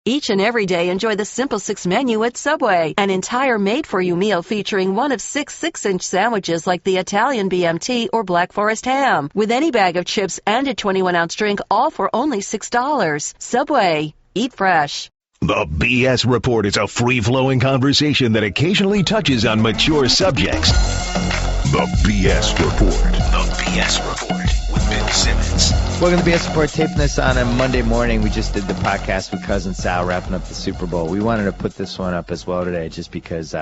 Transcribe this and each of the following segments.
Each and every day, enjoy the Simple Six menu at Subway, an entire made-for-you meal featuring one of six-inch sandwiches like the Italian BMT or Black Forest ham, with any bag of chips and a 21-ounce drink, all for only $6. Subway. Eat fresh. The BS Report is a free-flowing conversation that occasionally touches on mature subjects. The BS Report. The BS Report with Bill Simmons. Welcome to the BS Report, taping this on a Monday morning. We just did the podcast with Cousin Sal wrapping up the Super Bowl. We wanted to put this one up as well today just because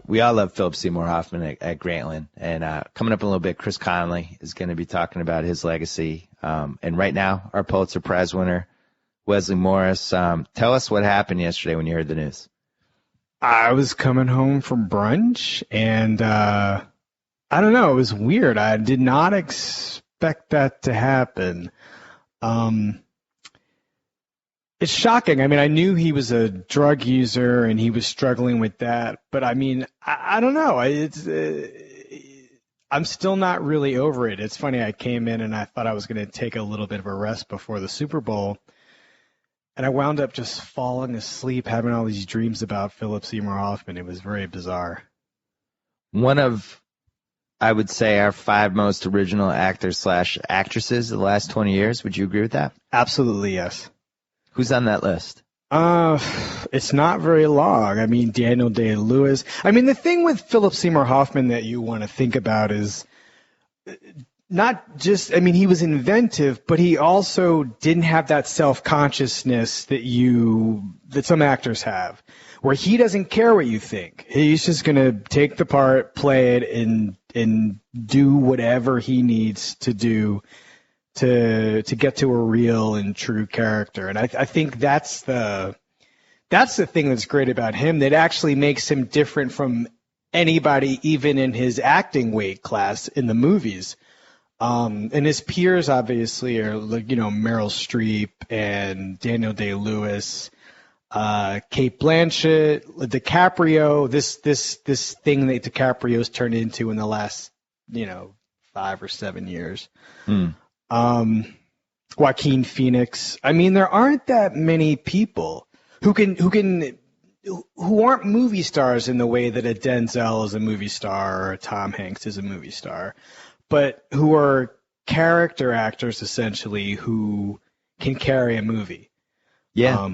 we all love Philip Seymour Hoffman at Grantland. And coming up in a little bit, Chris Connelly is going to be talking about his legacy. And right now, our Pulitzer Prize winner, Wesley Morris. Tell us what happened yesterday when you heard the news. I was coming home from brunch, and I don't know, it was weird. I did not expect that to happen. It's shocking. I mean, I knew he was a drug user and he was struggling with that, but I mean, I don't know. I'm still not really over it. It's funny. I came in and I thought I was going to take a little bit of a rest before the Super Bowl, and I wound up just falling asleep, having all these dreams about Philip Seymour Hoffman. It was very bizarre. One of, I would say, our 5 most original actors/actresses of the last 20 years. Would you agree with that? Absolutely, yes. Who's on that list? It's not very long. I mean, Daniel Day-Lewis. I mean, the thing with Philip Seymour Hoffman that you want to think about is not just, I mean, he was inventive, but he also didn't have that self-consciousness that some actors have, where he doesn't care what you think. He's just going to take the part, play it, and do whatever he needs to do to get to a real and true character. And I think that's the thing that's great about him that actually makes him different from anybody, even in his acting weight class in the movies. And his peers obviously are, like, you know, Meryl Streep and Daniel Day-Lewis, Cate Blanchett, DiCaprio, this thing that DiCaprio's turned into in the last, 5 or 7 years. Joaquin Phoenix. I mean, there aren't that many people who aren't movie stars in the way that a Denzel is a movie star or a Tom Hanks is a movie star, but who are character actors essentially who can carry a movie. Yeah.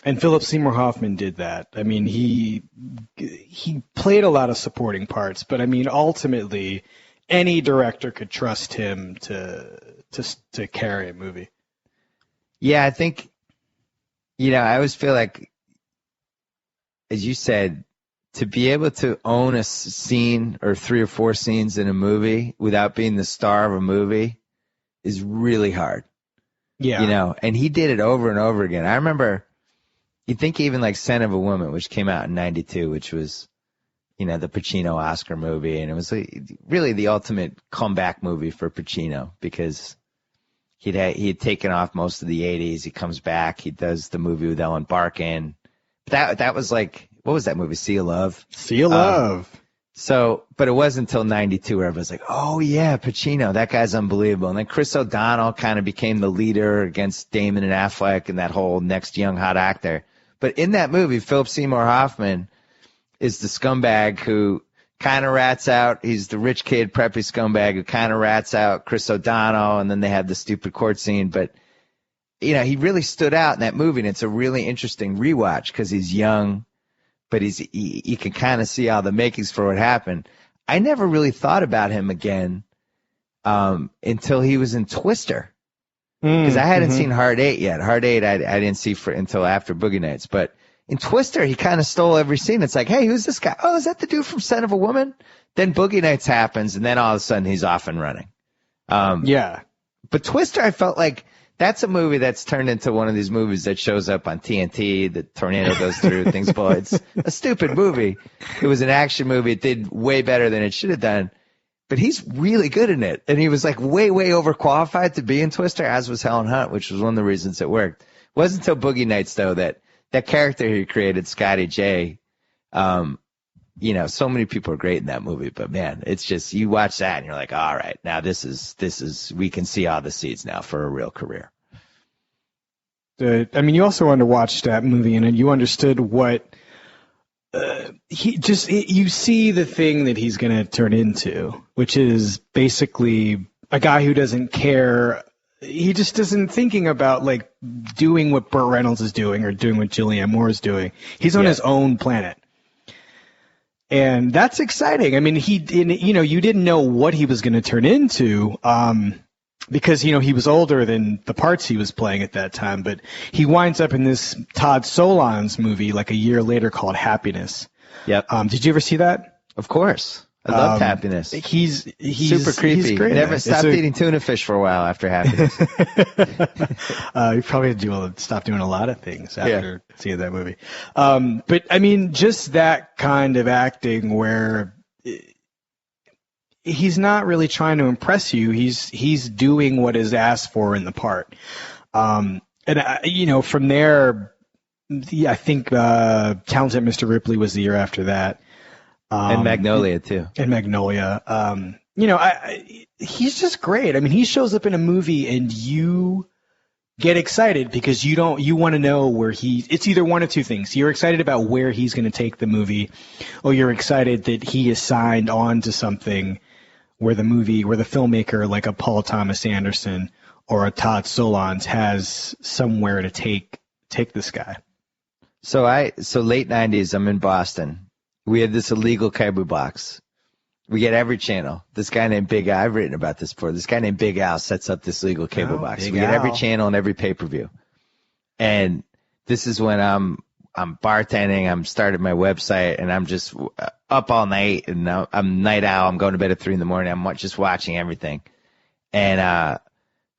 And Philip Seymour Hoffman did that. I mean, he played a lot of supporting parts, but I mean, ultimately, any director could trust him to carry a movie. Yeah, I think, I always feel like, as you said, to be able to own a scene or 3 or 4 scenes in a movie without being the star of a movie is really hard. Yeah. And he did it over and over again. I remember, you think even like Scent of a Woman, which came out in 92, which was, the Pacino Oscar movie. And it was really the ultimate comeback movie for Pacino because he had taken off most of the 80s. He comes back. He does the movie with Ellen Barkin. That was like, what was that movie? Sea of Love? Sea of Love. But it wasn't until 92 where everyone's like, oh yeah, Pacino, that guy's unbelievable. And then Chris O'Donnell kind of became the leader against Damon and Affleck and that whole next young hot actor. But in that movie, Philip Seymour Hoffman is the scumbag who kind of rats out. He's the rich kid, preppy scumbag who kind of rats out Chris O'Donnell, and then they have the stupid court scene. But, he really stood out in that movie, and it's a really interesting rewatch because he's young, but you can kind of see all the makings for what happened. I never really thought about him again until he was in Twister. Because I hadn't seen Hard 8 yet. Hard 8 I didn't see until after Boogie Nights. But in Twister, he kind of stole every scene. It's like, hey, who's this guy? Oh, is that the dude from Scent of a Woman? Then Boogie Nights happens, and then all of a sudden he's off and running. Yeah. But Twister, I felt like that's a movie that's turned into one of these movies that shows up on TNT. The tornado goes through, things blow. It's a stupid movie. It was an action movie. It did way better than it should have done. But he's really good in it. And he was like way, way overqualified to be in Twister, as was Helen Hunt, which was one of the reasons it worked. It wasn't until Boogie Nights, though, that character he created, Scotty J, so many people are great in that movie. But, man, it's just, you watch that and you're like, all right, now this is, we can see all the seeds now for a real career. You also wanted to watch that movie, and you understood what you see the thing that he's going to turn into, which is basically a guy who doesn't care. He just isn't thinking about like doing what Burt Reynolds is doing or doing what Julianne Moore is doing. He's on his own planet. And that's exciting. I mean, you didn't know what he was going to turn into, because, he was older than the parts he was playing at that time, but he winds up in this Todd Solondz movie like a year later called Happiness. Yep. Did you ever see that? Of course. I loved Happiness. He's super creepy. He's great. Never stopped eating tuna fish for a while after Happiness. You probably stop doing a lot of things after seeing that movie. But I mean, just that kind of acting where he's not really trying to impress you. He's doing what is asked for in the part. From there, I think Talented Mr. Ripley was the year after that. And Magnolia too. And Magnolia. He's just great. I mean, he shows up in a movie and you get excited because you want to know where it's either one of two things. You're excited about where he's going to take the movie, or you're excited that he is signed on to something where the filmmaker, like a Paul Thomas Anderson or a Todd Solondz, has somewhere to take this guy. So late 90s, I'm in Boston. We had this illegal cable box. We get every channel. This guy named Big Al, I've written about this before. This guy named Big Al sets up this legal cable box. We get every channel and every pay-per-view. And this is when I'm bartending. I'm starting my website, and I'm just up all night. And I'm night owl. I'm going to bed at 3 a.m. I'm just watching everything. And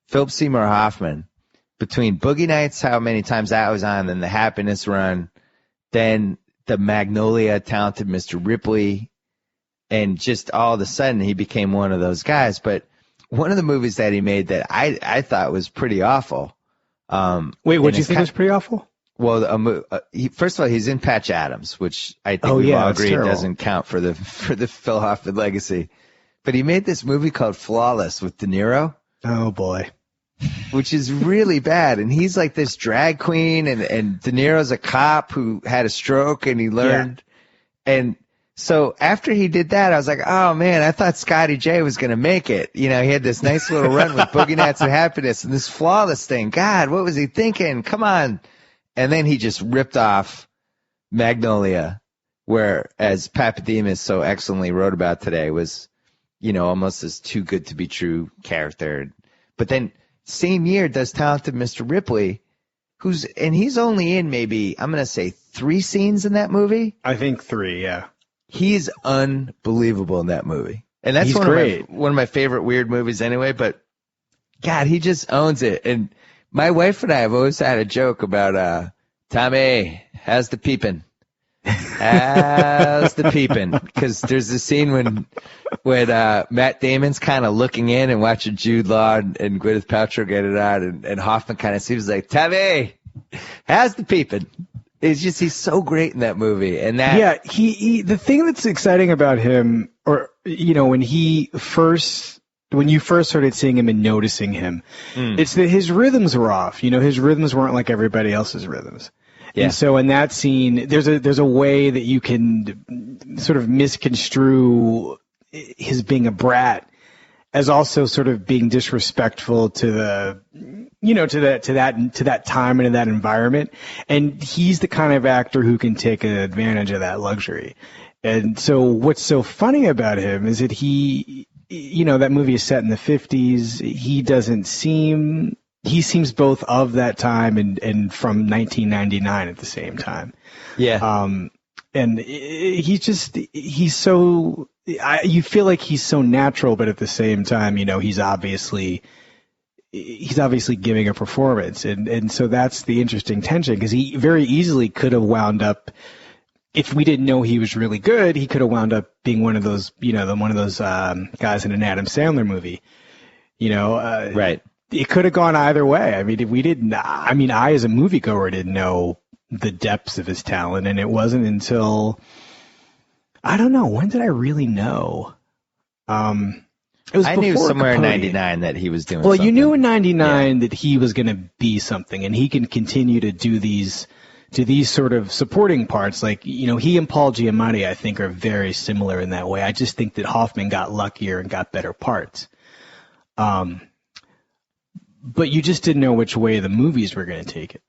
Philip Seymour Hoffman, between Boogie Nights, how many times that was on, then the Happiness run, then the Magnolia, Talented Mr. Ripley, and just all of a sudden he became one of those guys. But one of the movies that he made that I thought was pretty awful. Wait, what do you think was pretty awful? Well, first of all, he's in Patch Adams, which I think we all agree doesn't count for the Phil Hoffman legacy. But he made this movie called Flawless with De Niro. Oh boy. Which is really bad. And he's like this drag queen, and De Niro's a cop who had a stroke, and he learned. Yeah. And so after he did that, I was like, oh man, I thought Scotty J was going to make it. He had this nice little run with Boogie Nights and Happiness and this Flawless thing. God, what was he thinking? Come on. And then he just ripped off Magnolia, where, as Papademos so excellently wrote about today, was, almost this too good to be true character. But then same year does Talented Mr. Ripley, he's only in maybe, I'm going to say 3 scenes in that movie. I think 3, yeah. He's unbelievable in that movie. And that's one of my favorite weird movies anyway, but God, he just owns it. And my wife and I have always had a joke about Tommy, how's the peeping? How's the peeping? Because there's a scene when Matt Damon's kind of looking in and watching Jude Law and Gwyneth Paltrow get it on, and Hoffman kind of seems like, Tommy, how's the peeping? He's so great in that movie. And that the thing that's exciting about him, or when you first started seeing him and noticing him, it's that his rhythms were off. His rhythms weren't like everybody else's rhythms. Yeah. And so in that scene, there's a way that you can sort of misconstrue his being a brat as also sort of being disrespectful to the, to that time and in that environment. And he's the kind of actor who can take advantage of that luxury. And so what's so funny about him is that that movie is set in the 50s. He seems both of that time and from 1999 at the same time. Yeah. And he's so, you feel like he's so natural, but at the same time, he's obviously giving a performance. And so that's the interesting tension, because he very easily could have wound up, if we didn't know he was really good, he could have wound up being one of those, guys in an Adam Sandler movie, right. It could have gone either way. I mean, I as a moviegoer didn't know the depths of his talent, and it wasn't until, I don't know, when did I really know? It was I knew before somewhere in Capote. '99 that he was doing. Well, something. you knew in '99 that he was going to be something, and he can continue to do these sort of supporting parts. Like, he and Paul Giamatti, I think, are very similar in that way. I just think that Hoffman got luckier and got better parts. But you just didn't know which way the movies were going to take it.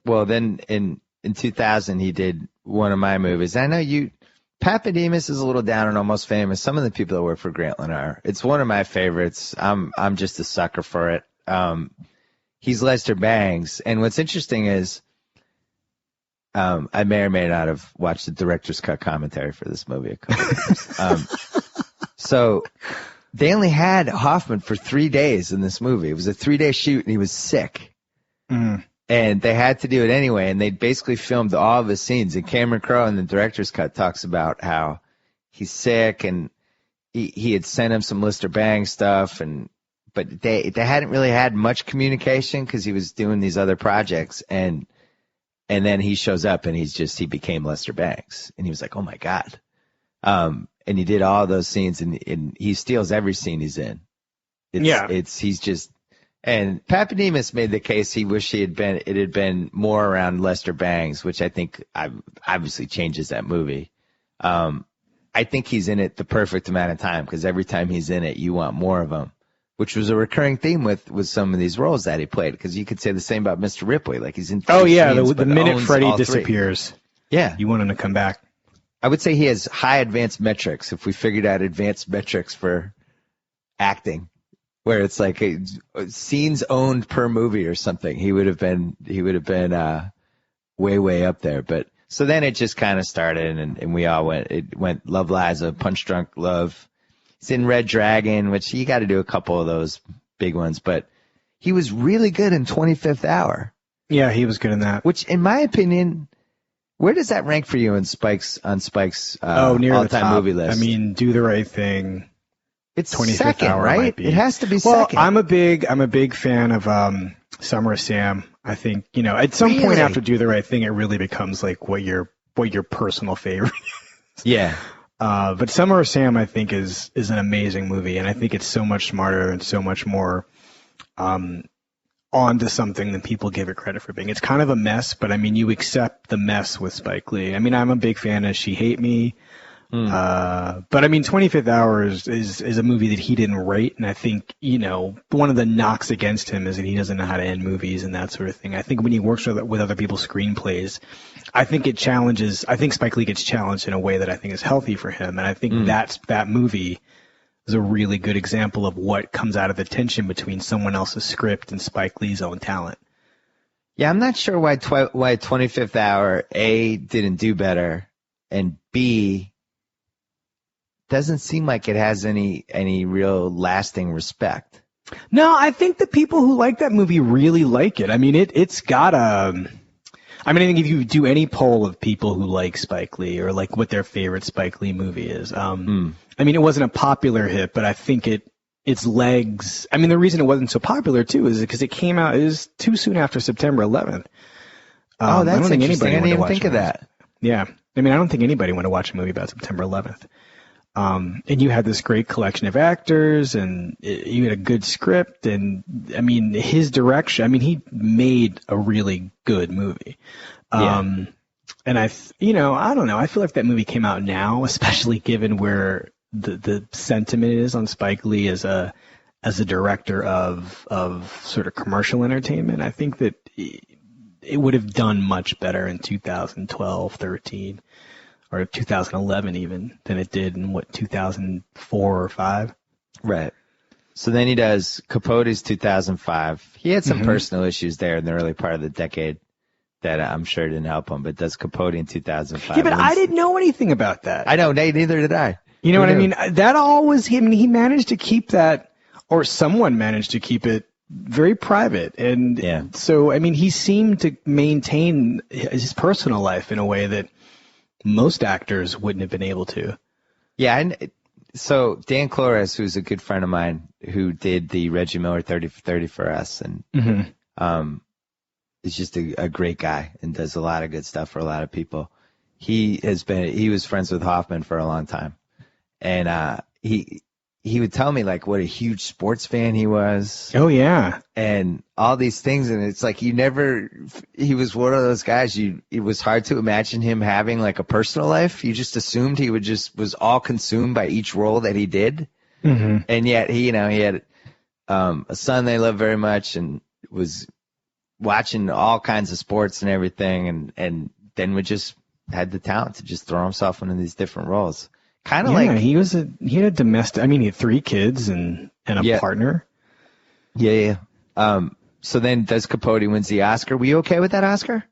Well, then in 2000, he did one of my movies. I know Papademos is a little down and Almost Famous. Some of the people that work for Grantland are. It's one of my favorites. I'm just a sucker for it. He's Lester Bangs, and what's interesting is I may or may not have watched the director's cut commentary for this movie a couple of times. So they only had Hoffman for 3 days in this movie. It was a 3-day shoot, and he was sick. Mm. And they had to do it anyway, and they basically filmed all of his scenes. And Cameron Crowe in the director's cut talks about how he's sick, and he had sent him some Lester Bang stuff, but they hadn't really had much communication because he was doing these other projects, and then he shows up and he became Lester Bangs, and he was like, oh my God. And he did all those scenes, and he steals every scene he's in. And Papademos made the case he wished it had been more around Lester Bangs, which I think obviously changes that movie. I think he's in it the perfect amount of time because every time he's in it, you want more of him, which was a recurring theme with some of these roles that he played. Because you could say the same about Mr. Ripley, like he's in. Oh yeah, scenes, the minute Freddy disappears, yeah, you want him to come back. I would say he has high advanced metrics. If we figured out advanced metrics for acting, where it's like scenes owned per movie or something, he would have been way up there. But so then it just kind of started, and we all went Love Liza, Punch Drunk Love. He's in Red Dragon, which you got to do a couple of those big ones, but he was really good in 25th Hour. Yeah, he was good in that. Which, in my opinion, where does that rank for you on Spike's near all-time movie list? I mean, Do the Right Thing. It's 25th second, Hour right? It has to be second. Well, I'm a big fan of Summer of Sam. I think, at some point after Do the Right Thing, it really becomes like what your personal favorite is. Yeah. But Summer of Sam, I think, is an amazing movie, and I think it's so much smarter and so much more onto something than people give it credit for being. It's kind of a mess, but I mean, you accept the mess with Spike Lee. I mean, I'm a big fan of She Hate Me. But I mean, 25th Hour is a movie that he didn't write, and I think, one of the knocks against him is that he doesn't know how to end movies and that sort of thing. I think when he works with other people's screenplays, I think Spike Lee gets challenged in a way that I think is healthy for him, and I think that movie is a really good example of what comes out of the tension between someone else's script and Spike Lee's own talent. Yeah, I'm not sure why 25th Hour, A, didn't do better, and B, doesn't seem like it has any real lasting respect. No, I think the people who like that movie really like it. I mean, it's got I think if you do any poll of people who like Spike Lee or like what their favorite Spike Lee movie is, I mean, it wasn't a popular hit, but I think its legs. I mean, the reason it wasn't so popular too is because it came out is too soon after September 11th. That's interesting. I didn't even think of that. Yeah, I mean, I don't think anybody went to watch a movie about September 11th. And you had this great collection of actors, and you had a good script, and I mean, his direction. I mean, he made a really good movie. And I don't know. I feel like that movie came out now, especially given where the sentiment is on Spike Lee as a director of sort of commercial entertainment. I think that it would have done much better in 2012, 13. Or 2011 even, than it did in, 2004 or 5? Right. So then he does Capote's 2005. He had some personal issues there in the early part of the decade that I'm sure didn't help him, but does Capote in 2005. Yeah, but I didn't know anything about that. I know, neither did I. You know what I mean? That all was him. He managed to keep that, or someone managed to keep it very private. And so, I mean, he seemed to maintain his personal life in a way that most actors wouldn't have been able to. Yeah, and so Dan Flores, who's a good friend of mine, who did the Reggie Miller 30 for 30 for us, and is just a great guy and does a lot of good stuff for a lot of people. He was friends with Hoffman for a long time, and he he would tell me like what a huge sports fan he was. Oh yeah. And all these things. And it's like he was one of those guys it was hard to imagine him having like a personal life. You just assumed he was all consumed by each role that he did. Mm-hmm. And yet he had a son they loved very much and was watching all kinds of sports and everything. And then would just had the talent to just throw himself into these different roles. Kind of like he had a domestic. I mean, he had 3 kids and a partner. Yeah. So then Des Capote wins the Oscar. Were you okay with that Oscar?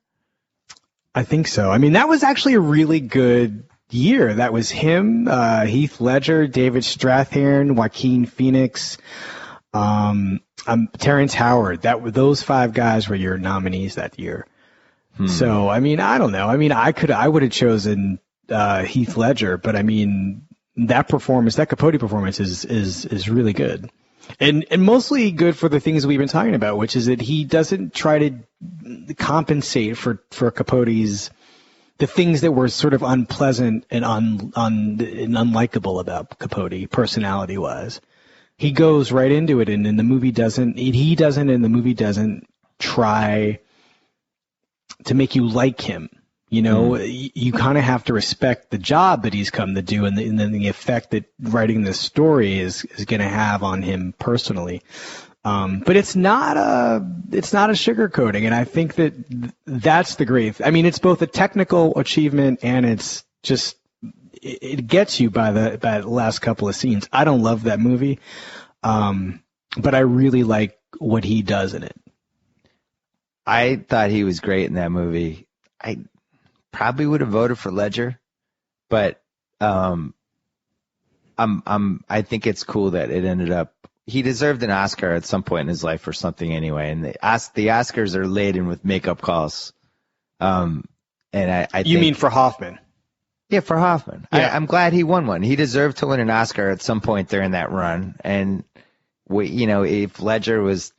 I think so. I mean, that was actually a really good year. That was him, Heath Ledger, David Strathairn, Joaquin Phoenix, Terrence Howard. Those 5 guys were your nominees that year. So I mean, I don't know. I mean, I would have chosen Heath Ledger, but I mean that Capote performance is really good, and mostly good for the things we've been talking about, which is that he doesn't try to compensate for Capote's the things that were sort of unpleasant and unlikable about Capote personality wise. He goes right into it, and in the movie doesn't try to make you like him. You know, you kind of have to respect the job that he's come to do and then the effect that writing this story is going to have on him personally. But it's not a sugarcoating. And I think that's the great, I mean, it's both a technical achievement and it's just, it gets you by the last couple of scenes. I don't love that movie. But I really like what he does in it. I thought he was great in that movie. I probably would have voted for Ledger, but I think it's cool that it ended up. He deserved an Oscar at some point in his life or something anyway, and the Oscars are laden with makeup calls. And I you mean for Hoffman? Yeah, for Hoffman. Yeah. I'm glad he won one. He deserved to win an Oscar at some point during that run, and if Ledger was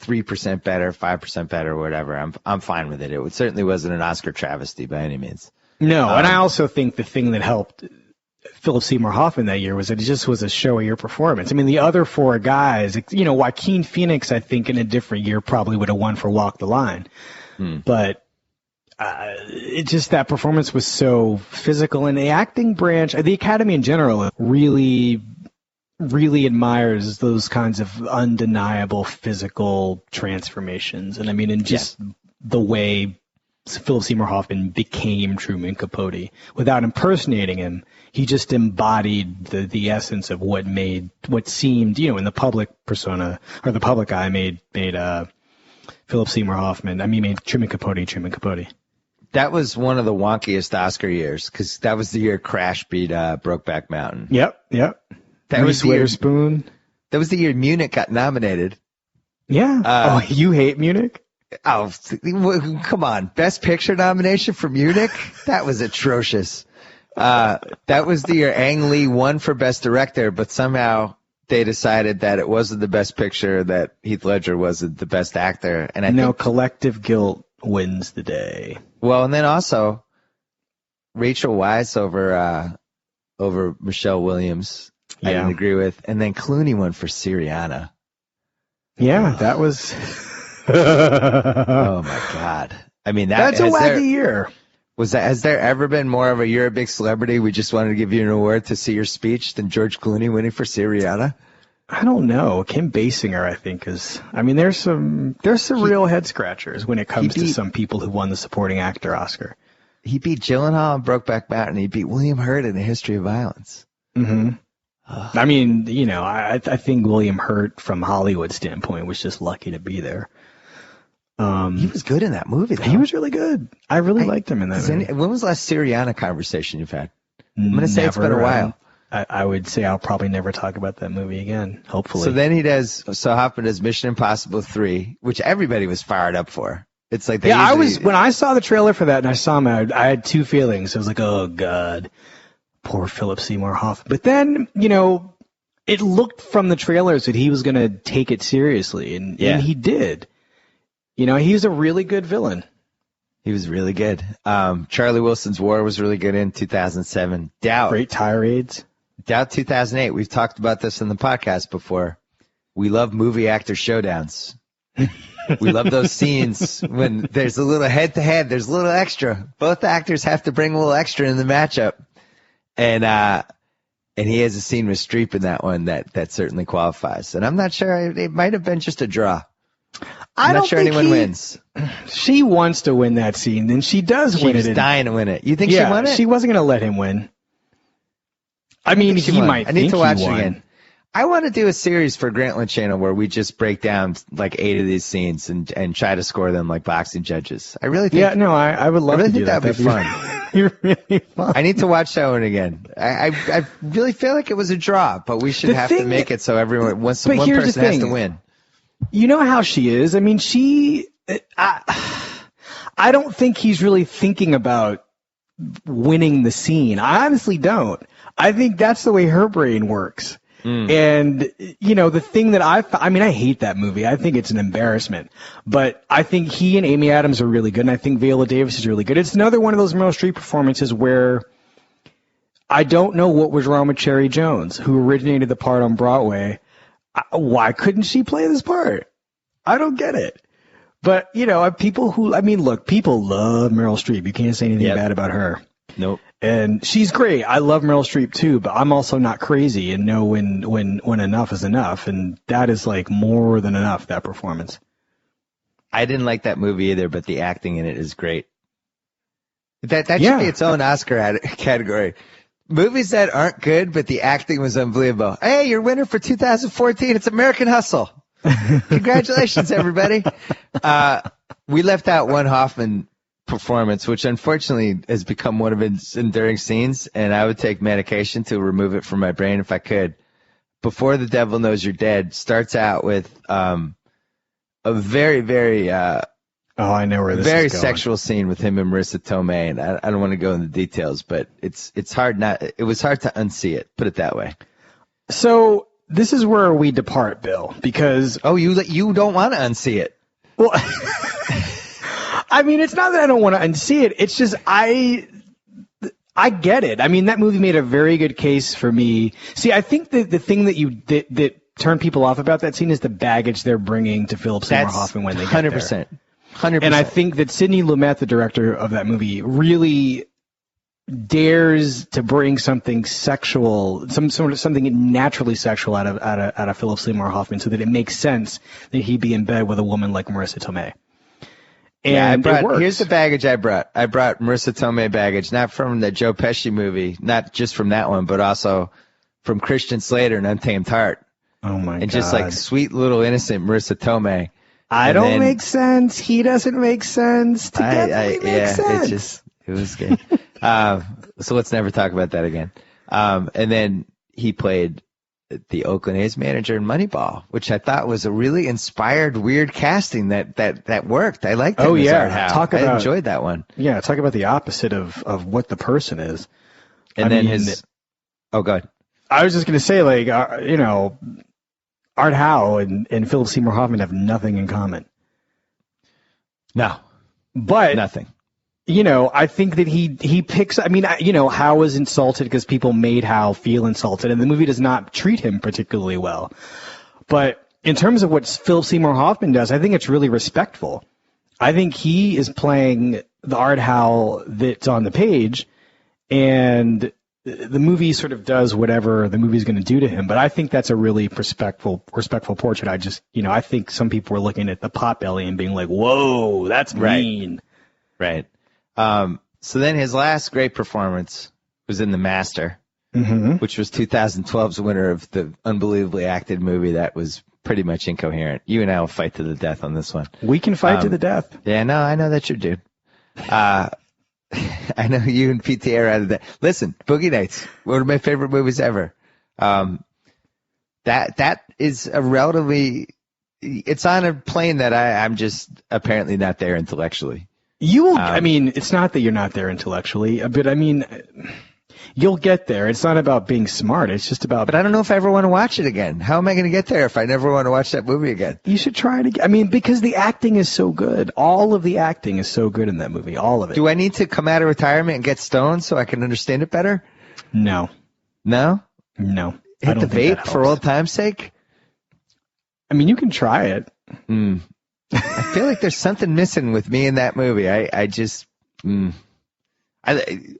3% better, 5% better, whatever, I'm fine with it. It certainly wasn't an Oscar travesty by any means. No, and I also think the thing that helped Philip Seymour Hoffman that year was that it just was a showier performance. I mean, the other 4 guys, Joaquin Phoenix, I think in a different year probably would have won for Walk the Line. But it just, that performance was so physical, and the acting branch, the Academy in general, really admires those kinds of undeniable physical transformations. And I mean, in just the way Philip Seymour Hoffman became Truman Capote. Without impersonating him, he just embodied the essence of what seemed, in the public persona, or the public eye, made Philip Seymour Hoffman. I mean, made Truman Capote. That was one of the wonkiest Oscar years, because that was the year Crash beat Brokeback Mountain. Yep. That was Witherspoon. That was the year Munich got nominated. Yeah. You hate Munich? Oh, come on. Best Picture nomination for Munich? That was atrocious. That was the year Ang Lee won for Best Director, but somehow they decided that it wasn't the Best Picture, that Heath Ledger wasn't the Best Actor. And I think collective guilt wins the day. Well, and then also Rachel Weisz over Michelle Williams. I didn't agree with. And then Clooney won for Syriana. Yeah, that was... Oh, my God. I mean, that's a wacky year. Has there ever been more of a "you're a big celebrity, we just wanted to give you an award to see your speech" than George Clooney winning for Syriana? I don't know. Kim Basinger, I think, is... I mean, there's some real head scratchers when it comes to some people who won the supporting actor Oscar. He beat Gyllenhaal in Brokeback Mountain. He beat William Hurt in A History of Violence. Mm-hmm. I mean, I think William Hurt, from Hollywood standpoint, was just lucky to be there. He was good in that movie, though. He was really good. I really liked him in that movie. When was the last Syriana conversation you've had? I'm going to say it's been a while. I would say I'll probably never talk about that movie again, hopefully. So then Hoffman does Mission Impossible 3, which everybody was fired up for. It's like when I saw the trailer for that and I saw him, I had 2 feelings. I was like, oh, God. Poor Philip Seymour Hoffman. But then, it looked from the trailers that he was going to take it seriously, and he did. He's a really good villain. He was really good. Charlie Wilson's War was really good in 2007. Doubt. Great tirades. Doubt 2008. We've talked about this in the podcast before. We love movie actor showdowns. We love those scenes when there's a little head-to-head. There's a little extra. Both actors have to bring a little extra in the matchup. And he has a scene with Streep in that one that certainly qualifies. And I'm not sure. It might have been just a draw. I'm not sure anyone wins. She wants to win that scene, and she does win it. She was dying to win it. You think she won it? She wasn't going to let him win. I mean, he might. I need to watch it again. I want to do a series for Grantland Channel where we just break down like 8 of these scenes and try to score them like boxing judges. I really think. Yeah, no, I would love to do that. That'd be fun. You're really fun. I need to watch that one again. I really feel like it was a draw, but we should have to make it so everyone, one person has to win. You know how she is. I mean, I don't think he's really thinking about winning the scene. I honestly don't. I think that's the way her brain works. And, the thing that I hate that movie. I think it's an embarrassment. But I think he and Amy Adams are really good, and I think Viola Davis is really good. It's another one of those Meryl Streep performances where I don't know what was wrong with Cherry Jones, who originated the part on Broadway. Why couldn't she play this part? I don't get it. But, people love Meryl Streep. You can't say anything bad about her. Nope. And she's great. I love Meryl Streep too, but I'm also not crazy and know when enough is enough. And that is like more than enough, that performance. I didn't like that movie either, but the acting in it is great. That should be its own Oscar category. Movies that aren't good, but the acting was unbelievable. Hey, your winner for 2014, it's American Hustle. Congratulations, everybody. We left out one Hoffman performance, which unfortunately has become one of his enduring scenes, and I would take medication to remove it from my brain if I could. Before the Devil Knows You're Dead starts out with a very, very I know where this very is going. Sexual scene with him and Marissa Tomei, and I don't want to go into details, but it was hard to unsee it, put it that way. So this is where we depart, Bill, because you don't want to unsee it. Well, I mean, it's not that I don't want to unsee it. It's just I get it. I mean, that movie made a very good case for me. See, I think that the thing that turned people off about that scene is the baggage they're bringing to Philip Seymour Hoffman when they get 100%. there. 100%. And I think that Sidney Lumet, the director of that movie, really dares to bring something sexual, something naturally sexual out of Philip Seymour Hoffman, so that it makes sense that he'd be in bed with a woman like Marissa Tomei. And here's the baggage I brought. I brought Marissa Tomei baggage, not from the Joe Pesci movie, not just from that one, but also from Christian Slater and Untamed Heart. Oh my God. And just like sweet little innocent Marissa Tomei. I don't make sense. He doesn't make sense. Together we make sense. It was good. So let's never talk about that again. And then he played the Oakland A's manager in Moneyball, which I thought was a really inspired, weird casting that worked. I liked it. Oh yeah, I enjoyed that one. Yeah, talk about the opposite of what the person is. And go ahead. I was just gonna say, like, Art Howe and Philip Seymour Hoffman have nothing in common. No, but nothing. I think that he picks. I mean, Howe was insulted because people made Howe feel insulted, and the movie does not treat him particularly well. But in terms of what Philip Seymour Hoffman does, I think it's really respectful. I think he is playing the Art Howe that's on the page, and the movie sort of does whatever the movie's going to do to him. But I think that's a really respectful portrait. I think some people were looking at the Potbelly and being like, "Whoa, that's mean." Right. So then his last great performance was in The Master, which was 2012's winner of the unbelievably acted movie that was pretty much incoherent. You and I will fight to the death on this one. We can fight to the death. Yeah, no, I know that's your dude. I know you and PTA are out of that. Listen, Boogie Nights, one of my favorite movies ever. That is a relatively, it's on a plane that I'm just apparently not there intellectually. It's not that you're not there intellectually, but I mean, you'll get there. It's not about being smart. It's just about. But I don't know if I ever want to watch it again. How am I going to get there if I never want to watch that movie again? You should try it again. I mean, because the acting is so good. All of the acting is so good in that movie. All of it. Do I need to come out of retirement and get stoned so I can understand it better? No. No? No. Hit the vape for old time's sake? I mean, you can try it. I feel like there's something missing with me in that movie. I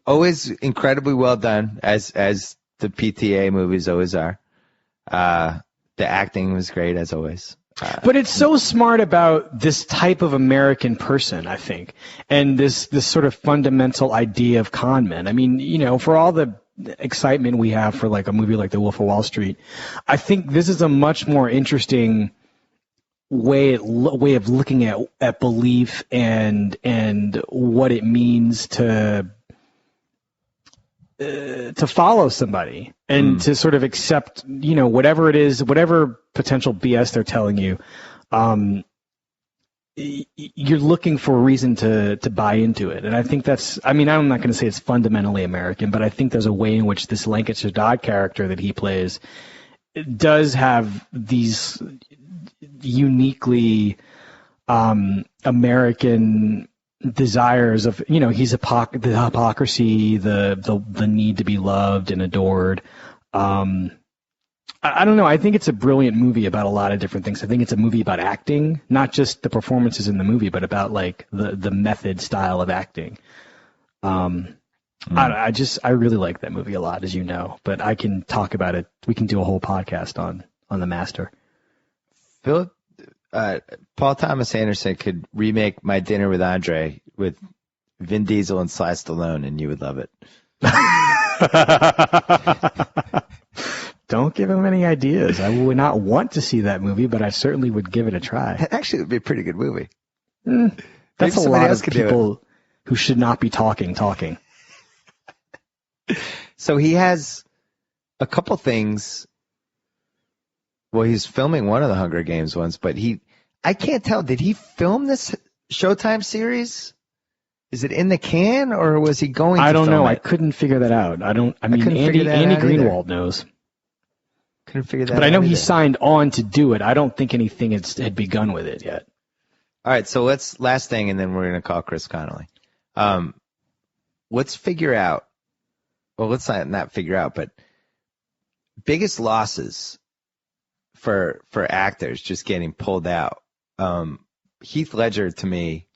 always incredibly well done, as the PTA movies always are. The acting was great, as always. But it's so smart about this type of American person, I think, and this sort of fundamental idea of con men. I mean, you know, for all the excitement we have for like a movie like The Wolf of Wall Street, I think this is a much more interesting way of looking at belief and what it means to follow somebody and to sort of accept, you know, whatever it is, whatever potential BS they're telling you. You're looking for a reason to buy into it. And I think I'm not going to say it's fundamentally American, but I think there's a way in which this Lancashire Dodd character that he plays does have these uniquely American desires of, you know, he's the hypocrisy, the need to be loved and adored. I don't know. I think it's a brilliant movie about a lot of different things. I think it's a movie about acting, not just the performances in the movie, but about like the method style of acting. I really like that movie a lot, as you know, but I can talk about it. We can do a whole podcast on The Master. Philip, Paul Thomas Anderson could remake My Dinner with Andre with Vin Diesel and Sly Stallone, and you would love it. Don't give him any ideas. I would not want to see that movie, but I certainly would give it a try. Actually, it would be a pretty good movie. That's a lot of people who should not be talking. So he has a couple things. Well, he's filming one of the Hunger Games ones, but I can't tell. Did he film this Showtime series? Is it in the can, or was he going to I don't film know. it? I couldn't figure that out. Andy Greenwald knows. Couldn't figure that out. But I know he either. signed on to do it. I don't think anything had begun with it yet. All right, so last thing, and then we're going to call Chris Connelly. Let's figure out, well, let's not figure out, but biggest losses for actors just getting pulled out. Heath Ledger, to me,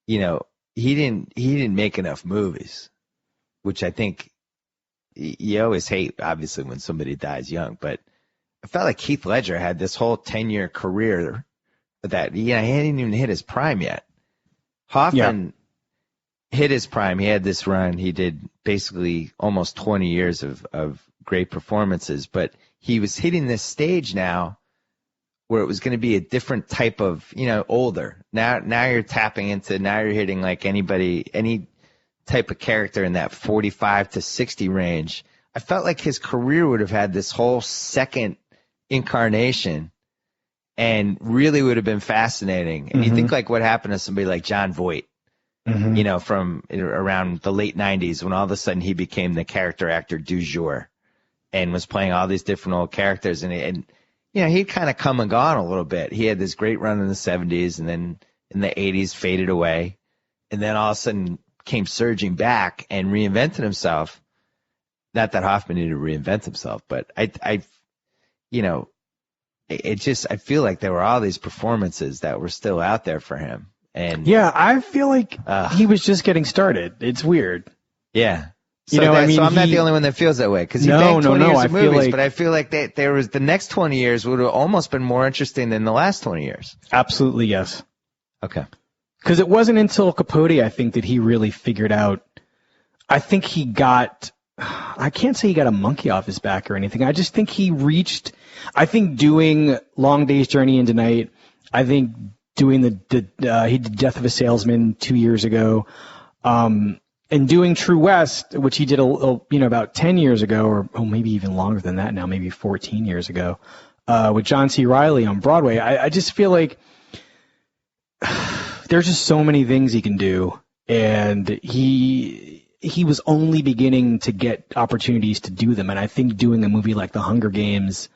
you know, he didn't make enough movies, which I think you always hate, obviously, when somebody dies young, but I felt like Heath Ledger had this whole 10-year career that, you know, he hadn't even hit his prime yet. Hoffman hit his prime. He had this run. He did basically almost 20 years of great performances, but he was hitting this stage now where it was going to be a different type of, you know, older. Now you're tapping into, now you're hitting like any type of character in that 45 to 60 range. I felt like his career would have had this whole second incarnation and really would have been fascinating. And you think like what happened to somebody like Jon Voight, you know, from around the late 90s when all of a sudden he became the character actor du jour and was playing all these different old characters. And you know, he'd kind of come and gone a little bit. He had this great run in the 70s and then in the 80s faded away. And then all of a sudden came surging back and reinvented himself. Not that Hoffman needed to reinvent himself, but I you know, I feel like there were all these performances that were still out there for him. And yeah, I feel like he was just getting started. It's weird. Yeah. So, so I'm not the only one that feels that way, because he banked 20 years of movies, but I feel like there was the next 20 years would have almost been more interesting than the last 20 years. Absolutely, yes. Okay. Because it wasn't until Capote, I think, that he really figured out. I think he got. I can't say he got a monkey off his back or anything. I just think he reached. I think doing Long Day's Journey into Night. I think doing he did Death of a Salesman 2 years ago. And doing True West, which he did about 10 years ago, or maybe even longer than that now, maybe 14 years ago, with John C. Reilly on Broadway. I just feel like there's just so many things he can do, and he was only beginning to get opportunities to do them. And I think doing a movie like The Hunger Games,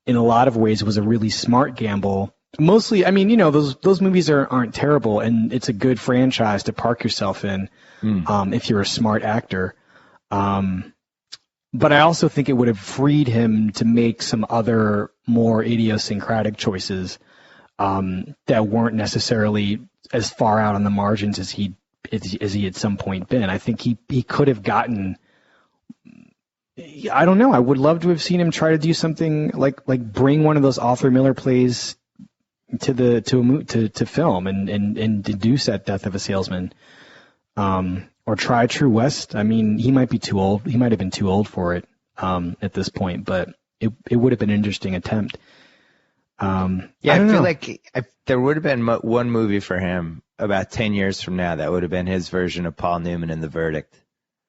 in a lot of ways, was a really smart gamble. Mostly, I mean, you know, those movies aren't terrible, and it's a good franchise to park yourself in if you're a smart actor. But I also think it would have freed him to make some other more idiosyncratic choices that weren't necessarily as far out on the margins as he at some point been. I think he could have gotten. I don't know. I would love to have seen him try to do something like bring one of those Arthur Miller plays to film and deduce that Death of a Salesman. Or try True West. I mean, he might be too old. He might have been too old for it at this point, but it would have been an interesting attempt. I feel like there would have been one movie for him about 10 years from now that would have been his version of Paul Newman in The Verdict.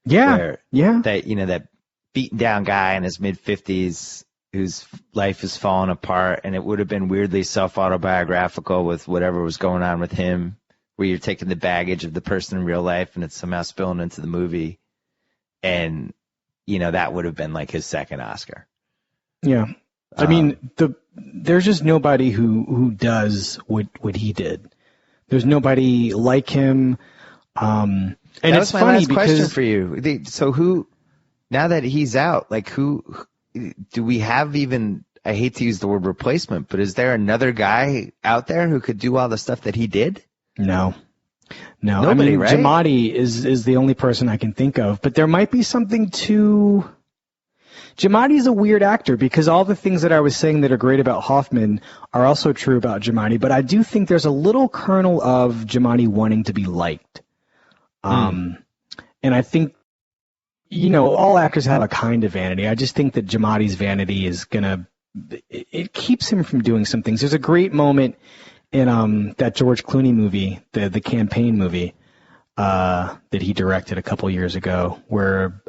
Yeah, That beaten down guy in his mid-50s whose life is falling apart, and it would have been weirdly self-autobiographical with whatever was going on with him, where you're taking the baggage of the person in real life and it's somehow spilling into the movie. And, that would have been like his second Oscar. Yeah. I mean, there's just nobody who does what he did. There's nobody like him. And that it's was my funny last because question for you. So who, now that he's out, like who do we have even, I hate to use the word replacement, but is there another guy out there who could do all the stuff that he did? No. Nobody, I mean, right? Giamatti is the only person I can think of, but there might be something to. Giamatti is a weird actor because all the things that I was saying that are great about Hoffman are also true about Giamatti, but I do think there's a little kernel of Giamatti wanting to be liked. And I think, all actors have a kind of vanity. I just think that Giamatti's vanity is it keeps him from doing some things. There's a great moment in that George Clooney movie, the campaign movie that he directed a couple years ago, where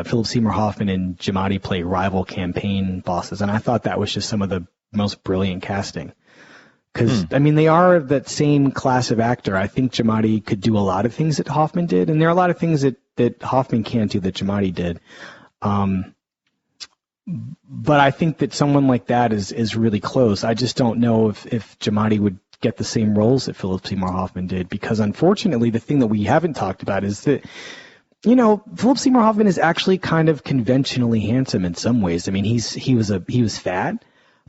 Philip Seymour Hoffman and Giamatti play rival campaign bosses, and I thought that was just some of the most brilliant casting. Because I mean, they are that same class of actor. I think Giamatti could do a lot of things that Hoffman did, and there are a lot of things that Hoffman can't do that Giamatti did. But I think that someone like that is really close. I just don't know if Giamatti would get the same roles that Philip Seymour Hoffman did, because unfortunately the thing that we haven't talked about is that, Philip Seymour Hoffman is actually kind of conventionally handsome in some ways. I mean, he was fat,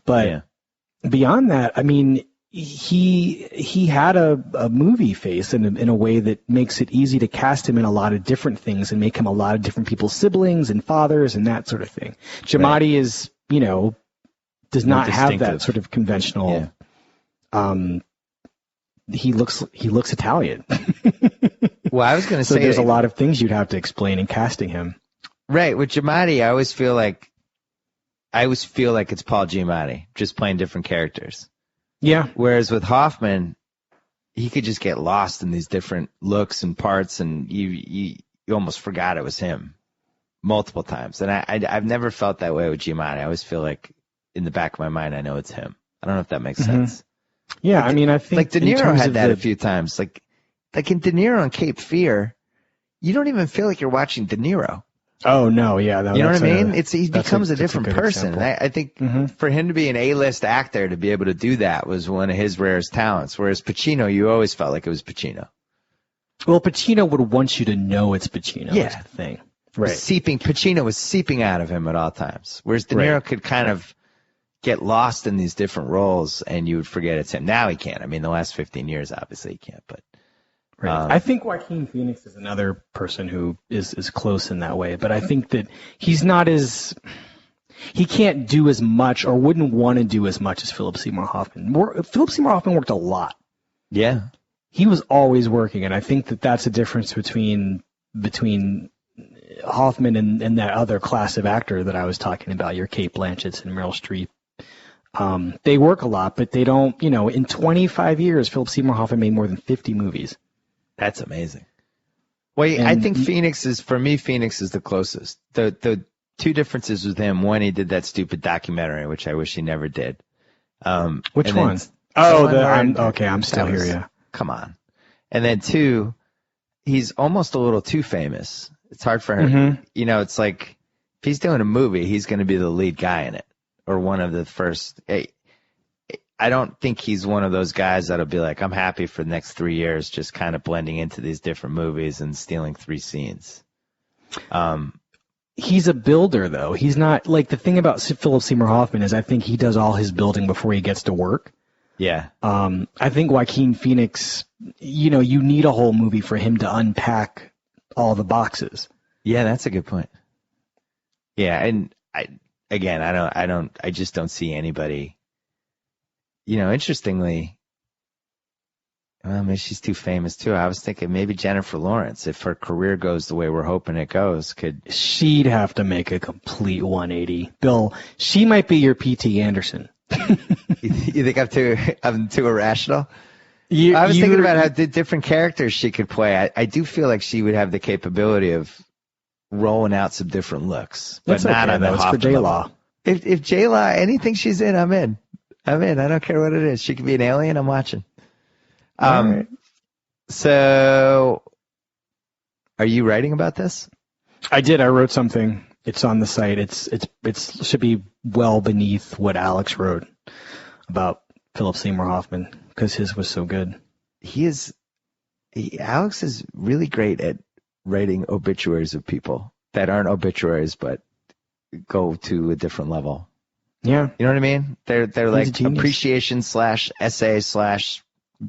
but beyond that, I mean, he had a movie face in a way that makes it easy to cast him in a lot of different things and make him a lot of different people's siblings and fathers and that sort of thing. Giamatti is, does not have that sort of conventional. He looks Italian. Well, I was going to say there's a lot of things you'd have to explain in casting him. Right. With Giamatti, I always feel like it's Paul Giamatti just playing different characters. Yeah. Whereas with Hoffman, he could just get lost in these different looks and parts, and you almost forgot it was him multiple times. And I've never felt that way with Giamatti. I always feel like in the back of my mind, I know it's him. I don't know if that makes sense. Yeah, I mean, I think like De Niro had that a few times. Like in De Niro on Cape Fear, you don't even feel like you're watching De Niro. Oh no, yeah, no, you know what I mean? He becomes a different person. I think for him to be an A-list actor to be able to do that was one of his rarest talents. Whereas Pacino, you always felt like it was Pacino. Well, Pacino would want you to know it's Pacino. Yeah, that's the thing. Right. Pacino was seeping out of him at all times. Whereas De Niro could kind of get lost in these different roles, and you would forget it's him. Now he can't. I mean, the last 15 years, obviously he can't. But I think Joaquin Phoenix is another person who is close in that way. But I think that he's not he can't do as much or wouldn't want to do as much as Philip Seymour Hoffman. Philip Seymour Hoffman worked a lot. Yeah. He was always working, and I think that that's a difference between Hoffman and that other class of actor that I was talking about, your Cate Blanchetts and Meryl Streep. They work a lot, but they don't, in 25 years, Philip Seymour Hoffman made more than 50 movies. That's amazing. Well, I think Phoenix is the closest. The two differences with him: one, he did that stupid documentary, which I wish he never did. Which one? I'm still here. Yeah. Come on. And then two, he's almost a little too famous. It's hard for him. It's like if he's doing a movie, he's going to be the lead guy in it, or one of the first. I don't think he's one of those guys that'll be like, I'm happy for the next 3 years just kind of blending into these different movies and stealing 3 scenes. he's a builder, though. He's not, like, the thing about Philip Seymour Hoffman is I think he does all his building before he gets to work. Yeah. I think Joaquin Phoenix, you need a whole movie for him to unpack all the boxes. Yeah, that's a good point. Yeah, and I just don't see anybody. Interestingly, well, maybe she's too famous too. I was thinking maybe Jennifer Lawrence, if her career goes the way we're hoping it goes, she'd have to make a complete 180. Bill, she might be your P.T. Anderson. You think I'm too irrational? I was thinking about how different characters she could play. I do feel like she would have the capability of rolling out some different looks, but not on the Hoffman for J-Law. If J-Law, anything she's in, I'm in. I don't care what it is. She could be an alien. I'm watching. Right. So, are you writing about this? I did. I wrote something. It's on the site. It should be well beneath what Alex wrote about Philip Seymour Hoffman because his was so good. Alex is really great at writing obituaries of people that aren't obituaries but go to a different level. Yeah. You know what I mean? They're like appreciation / essay /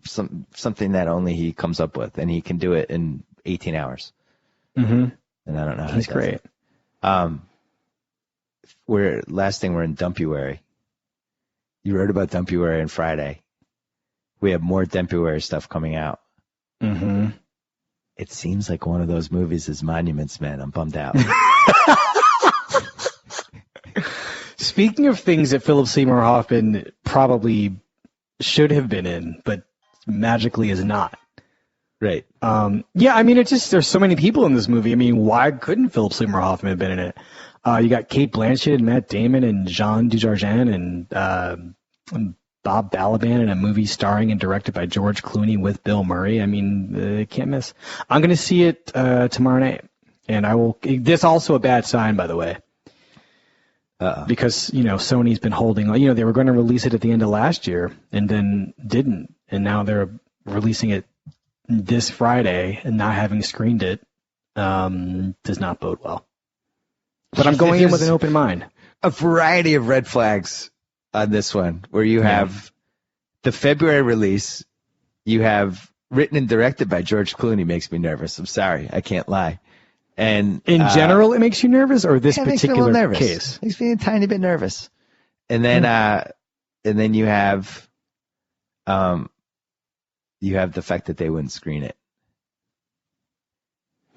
something that only he comes up with, and he can do it in 18 hours. Mm-hmm. And I don't know how he's great. Last thing, we're in Dumpuary. You wrote about Dumpuary on Friday. We have more Dumpuary stuff coming out. Mm-hmm. It seems like one of those movies is Monuments Men. I'm bummed out. Speaking of things that Philip Seymour Hoffman probably should have been in, but magically is not. Right. Yeah, I mean, there's so many people in this movie. I mean, why couldn't Philip Seymour Hoffman have been in it? You got Cate Blanchett and Matt Damon and Jean Dujardin and Bob Balaban in a movie starring and directed by George Clooney with Bill Murray. I mean, can't miss. I'm going to see it tomorrow night, and I will. This also a bad sign, by the way. Because, Sony's been holding, they were going to release it at the end of last year and then didn't. And now they're releasing it this Friday and not having screened it does not bode well. But I'm going in with an open mind. A variety of red flags on this one where you have the February release, you have written and directed by George Clooney makes me nervous. I'm sorry. I can't lie. And in general, it makes you nervous, or this particular nervous. Case? Makes me a tiny bit nervous. And then, you have the fact that they wouldn't screen it.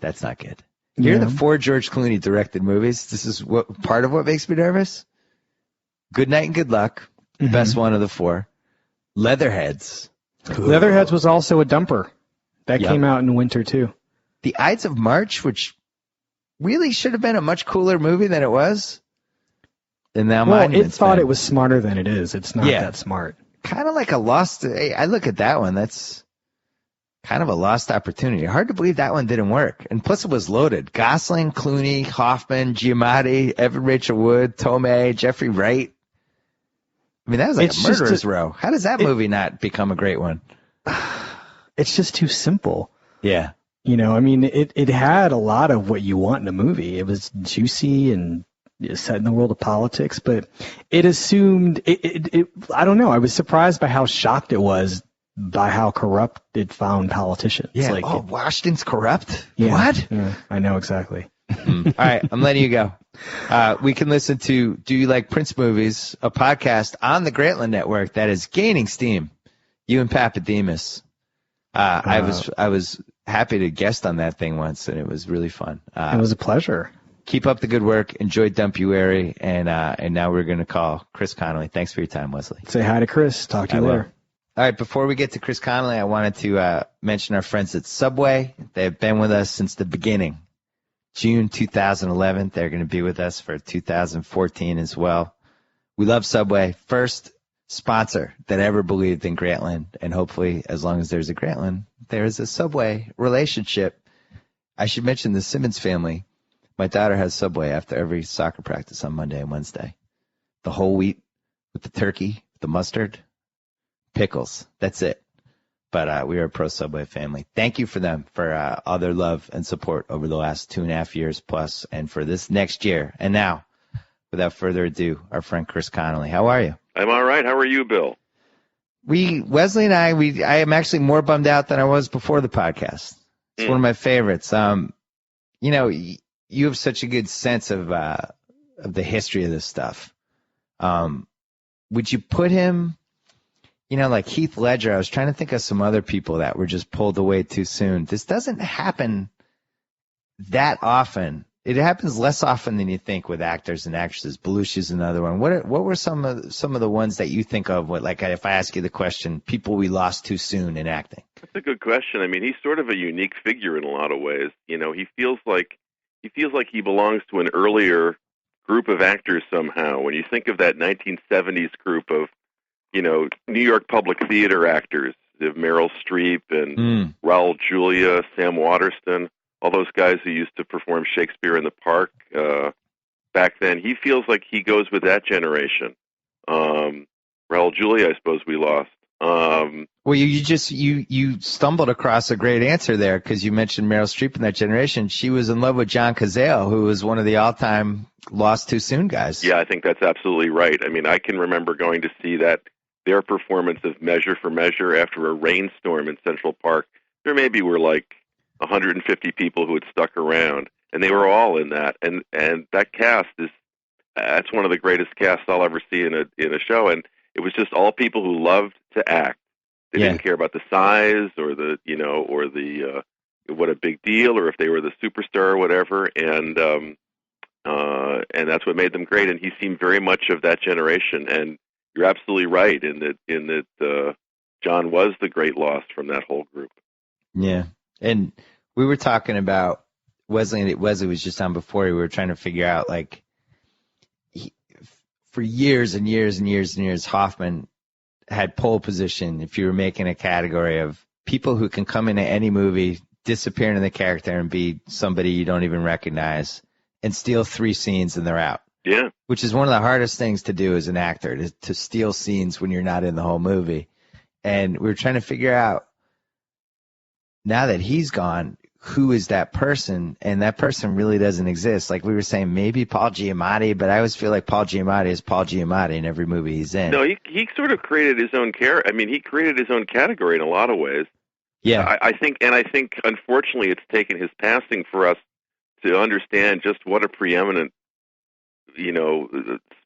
That's not good. Here are the 4 George Clooney directed movies. This is part of what makes me nervous. Good Night and Good Luck, best one of the 4. Leatherheads. Leatherheads was also a dumper. That came out in winter too. The Ides of March, which really should have been a much cooler movie than it was. And now it thought it was smarter than it is. It's not that smart. Kind of like a lost. I look at that one. That's kind of a lost opportunity. Hard to believe that one didn't work. And plus, it was loaded. Gosling, Clooney, Hoffman, Giamatti, Evan Rachel Wood, Tomei, Jeffrey Wright. I mean, that was like a murderer's row. How does that movie not become a great one? It's just too simple. Yeah. I mean, it had a lot of what you want in a movie. It was juicy and set in the world of politics, but it assumed I don't know. I was surprised by how shocked it was by how corrupt it found politicians. Yeah. Washington's corrupt? Yeah, what? Yeah, I know exactly. All right, I'm letting you go. We can listen to Do You Like Prince Movies, a podcast on the Grantland Network that is gaining steam. You and Papademos. I was happy to guest on that thing once, and it was really fun. It was a pleasure. Keep up the good work. Enjoy Dumpuary, and now we're going to call Chris Connelly. Thanks for your time, Wesley. Say hi to Chris. Talk to you later. All right, before we get to Chris Connelly, I wanted to mention our friends at Subway. They've been with us since the beginning. June 2011, they're going to be with us for 2014 as well. We love Subway. First sponsor that ever believed in Grantland, and hopefully, as long as there's a Grantland, there is a Subway relationship. I should mention the Simmons family. My daughter has Subway after every soccer practice on Monday and Wednesday. The whole wheat with the turkey, the mustard, pickles. That's it. But we are a pro Subway family. Thank you for them, for all their love and support over the last 2.5 years plus, and for this next year. And now, without further ado, our friend Chris Connelly. How are you? I'm all right. How are you, Bill? Wesley and I am actually more bummed out than I was before the podcast. It's one of my favorites. You know, you have such a good sense of the history of this stuff. Would you put him, you know, like Heath Ledger? I was trying to think of some other people that were just pulled away too soon. This doesn't happen that often. It happens less often than you think with actors and actresses. Belushi's another one. What were some of the ones that you think of? Like if I ask you the question, people we lost too soon in acting. That's a good question. I mean, he's sort of a unique figure in a lot of ways. You know, he feels like he belongs to an earlier group of actors somehow. When you think of that 1970s group of, you know, New York Public Theater actors, of Meryl Streep and Raul Julia, Sam Waterston, all those guys who used to perform Shakespeare in the Park back then, he feels like he goes with that generation. Raul Julia, I suppose we lost. Well, you stumbled across a great answer there, because you mentioned Meryl Streep in that generation. She was in love with John Cazale, who was one of the all-time lost too soon guys. Yeah, I think that's absolutely right. I mean, I can remember going to see their performance of Measure for Measure after a rainstorm in Central Park. There maybe were like 150 people who had stuck around, and they were all in that. And that cast that's one of the greatest casts I'll ever see in a show. And it was just all people who loved to act. They didn't care about the size or what a big deal, or if they were the superstar or whatever. And that's what made them great. And he seemed very much of that generation. And you're absolutely right in that John was the great loss from that whole group. Yeah. And we were talking about Wesley was just on before. We were trying to figure out, like, for years and years and years and years, Hoffman had pole position if you were making a category of people who can come into any movie, disappear into the character, and be somebody you don't even recognize, and steal 3 scenes and they're out. Yeah. Which is one of the hardest things to do as an actor, to steal scenes when you're not in the whole movie. And we were trying to figure out, now that he's gone, who is that person? And that person really doesn't exist. Like we were saying, maybe Paul Giamatti, but I always feel like Paul Giamatti is Paul Giamatti in every movie he's in. No, he sort of created his own character. I mean, he created his own category in a lot of ways. Yeah. I think unfortunately it's taken his passing for us to understand just what a preeminent, you know,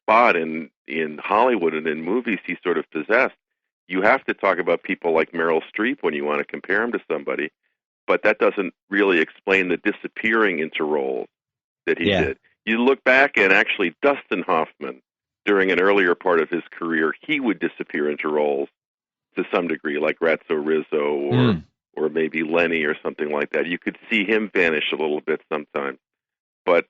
spot in Hollywood and in movies he sort of possessed. You have to talk about people like Meryl Streep when you want to compare him to somebody, but that doesn't really explain the disappearing into roles that he did. You look back, and actually Dustin Hoffman, during an earlier part of his career, he would disappear into roles to some degree, like Ratso Rizzo or maybe Lenny or something like that. You could see him vanish a little bit sometimes. But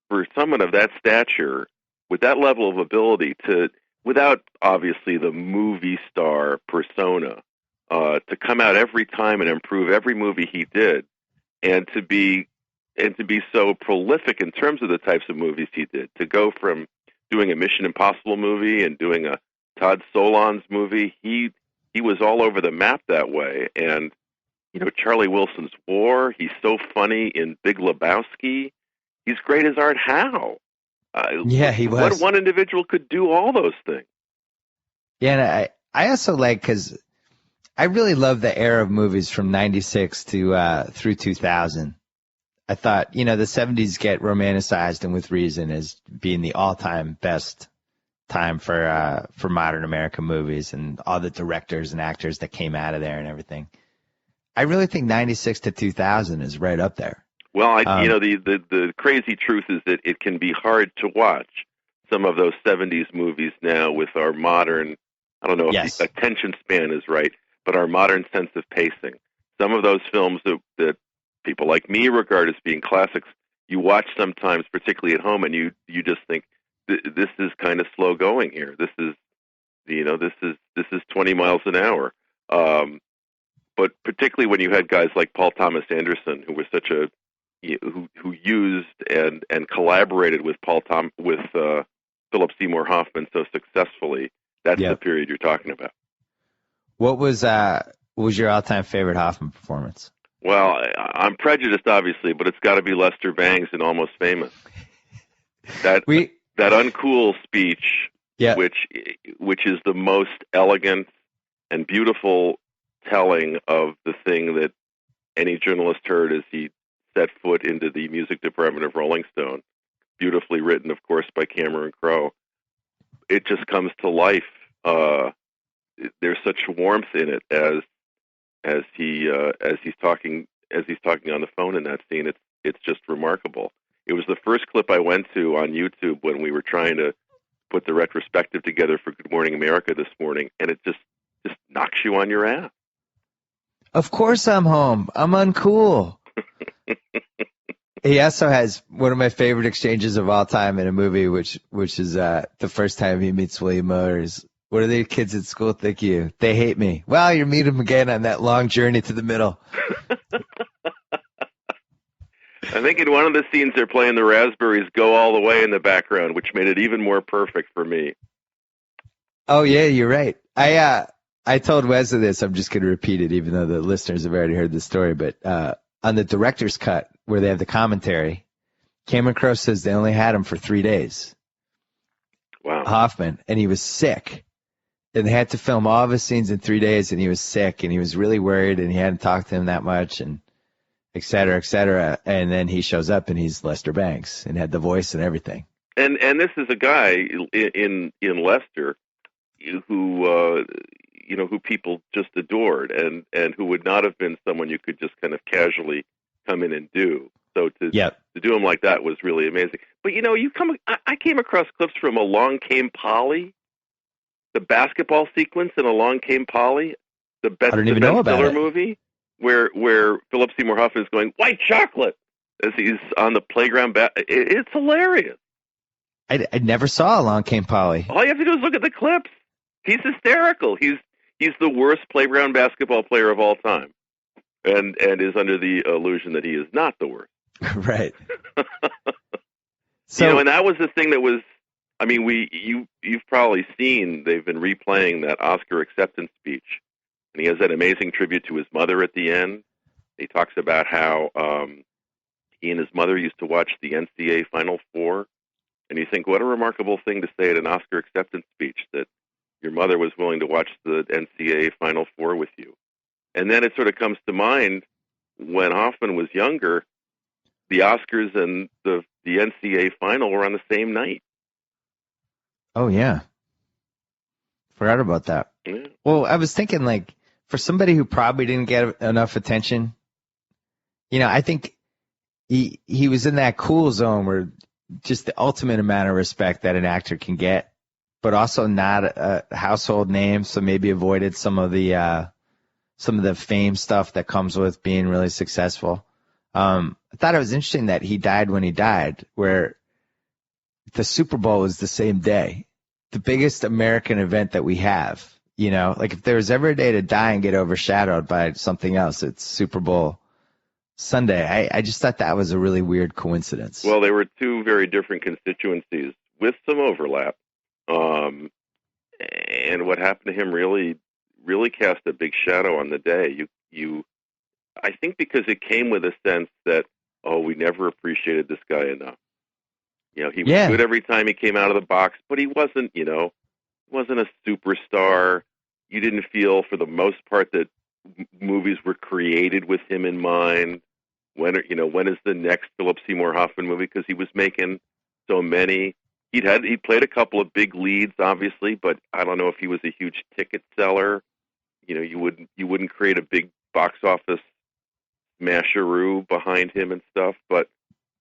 for someone of that stature, with that level of ability to, without obviously the movie star persona, to come out every time and improve every movie he did, and to be so prolific in terms of the types of movies he did, to go from doing a Mission Impossible movie and doing a Todd Solondz movie, he was all over the map that way. And, you know, Charlie Wilson's War, he's so funny in Big Lebowski. He's great as Art Howe. He was. What one individual could do all those things. Yeah, and I also like, because I really love the era of movies from 96 to through 2000. I thought, you know, the 70s get romanticized, and with reason, as being the all-time best time for modern American movies, and all the directors and actors that came out of there and everything. I really think 96 to 2000 is right up there. Well, you know, the crazy truth is that it can be hard to watch some of those 70s movies now with our modern, I don't know if the attention span is right, but our modern sense of pacing. Some of those films that people like me regard as being classics, you watch sometimes, particularly at home, and you just think, this is kind of slow going here. This is 20 miles an hour. But particularly when you had guys like Paul Thomas Anderson, who was who used and collaborated with Philip Seymour Hoffman so successfully. That's the period you're talking about. What was what was your all-time favorite Hoffman performance? Well, I'm prejudiced, obviously, but it's got to be Lester Bangs in Almost Famous. That uncool speech, yeah. which is the most elegant and beautiful telling of the thing that any journalist heard as he set foot into the music department of Rolling Stone. Beautifully written, of course, by Cameron Crowe. It just comes to life. There's such warmth in it as he's talking on the phone in that scene. It's just remarkable. It was the first clip I went to on YouTube when we were trying to put the retrospective together for Good Morning America this morning, and it just knocks you on your ass. Of course I'm home. I'm uncool. He also has one of my favorite exchanges of all time in a movie, which is the first time he meets William Motors. What do the kids at school think of you? They hate me. Well, you meet him again on that long journey to the middle. I think in one of the scenes they're playing the Raspberries Go All the Way in the background, which made it even more perfect for me. Oh, yeah, you're right. I told Wesley this. I'm just going to repeat it, even though the listeners have already heard the story. But on the director's cut, where they have the commentary, Cameron Crowe says they only had him for 3 days. Wow. Hoffman, and he was sick. And they had to film all of his scenes in 3 days, and he was sick, and he was really worried, and he hadn't talked to him that much, and et cetera, et cetera. And then he shows up, and he's Lester Bangs, and had the voice and everything. And this is a guy in Lester who who people just adored, and who would not have been someone you could just kind of casually come in and do. So to do him like that was really amazing. But I came across clips from Along Came Polly. The basketball sequence in Along Came Polly, the Ben Stiller movie, where Philip Seymour Hoffman is going, white chocolate, as he's on the playground. It's hilarious. I never saw Along Came Polly. All you have to do is look at the clips. He's hysterical. He's the worst playground basketball player of all time, and is under the illusion that he is not the worst. Right. So, and that was the thing that was. I mean, you've probably seen they've been replaying that Oscar acceptance speech, and he has that amazing tribute to his mother at the end. He talks about how he and his mother used to watch the NCAA Final Four, and you think, what a remarkable thing to say at an Oscar acceptance speech, that your mother was willing to watch the NCAA Final Four with you. And then it sort of comes to mind when Hoffman was younger, the Oscars and the NCAA Final were on the same night. Oh, yeah. Forgot about that. Yeah. Well, I was thinking, like, for somebody who probably didn't get enough attention, I think he was in that cool zone where just the ultimate amount of respect that an actor can get, but also not a household name, so maybe avoided some of the fame stuff that comes with being really successful. I thought it was interesting that he died when he died, where the Super Bowl was the same day, the biggest American event that we have. Like if there was ever a day to die and get overshadowed by something else, it's Super Bowl Sunday. I just thought that was a really weird coincidence. Well, they were two very different constituencies with some overlap. And what happened to him really cast a big shadow on the day. I think because it came with a sense that, we never appreciated this guy enough. He was good every time he came out of the box, but he wasn't a superstar. You didn't feel, for the most part, that movies were created with him in mind. When is the next Philip Seymour Hoffman movie? Because he was making so many. He'd played a couple of big leads, obviously, but I don't know if he was a huge ticket seller. You wouldn't create a big box office smasheroo behind him and stuff, but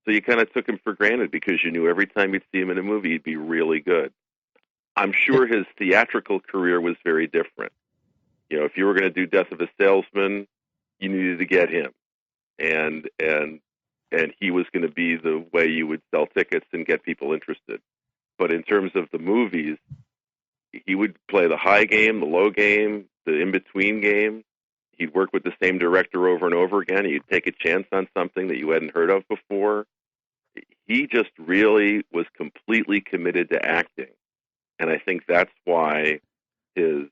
so you kind of took him for granted because you knew every time you'd see him in a movie, he'd be really good. I'm sure his theatrical career was very different. If you were going to do Death of a Salesman, you needed to get him, and he was going to be the way you would sell tickets and get people interested. But in terms of the movies, he would play the high game, the low game, the in-between game. He'd work with the same director over and over again. He'd take a chance on something that you hadn't heard of before. He just really was completely committed to acting. And I think that's why his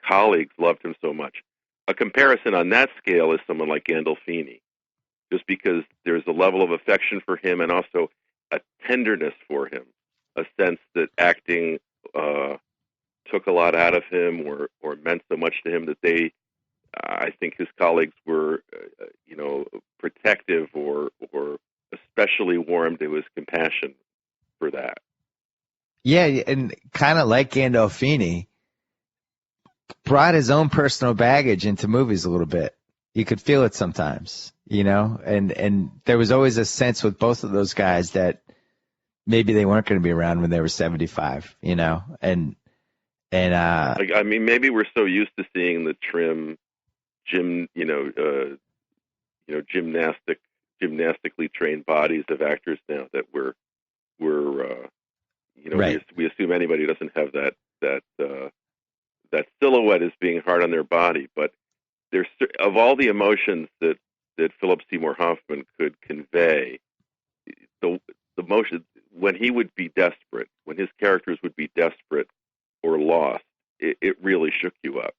colleagues loved him so much. a comparison on that scale is someone like Gandolfini, just because there's a level of affection for him and also a tenderness for him, a sense that acting took a lot out of him or meant so much to him that I think his colleagues were, protective or especially warm to his compassion for that. Yeah, and kind of like Gandolfini, brought his own personal baggage into movies a little bit. You could feel it sometimes, and there was always a sense with both of those guys that maybe they weren't going to be around when they were 75, and maybe we're so used to seeing the trim gymnastically trained bodies of actors now that we're right. we assume anybody who doesn't have that silhouette as being hard on their body. But there's, of all the emotions that Philip Seymour Hoffman could convey, the emotion when he would be desperate, when his characters would be desperate or lost, it really shook you up.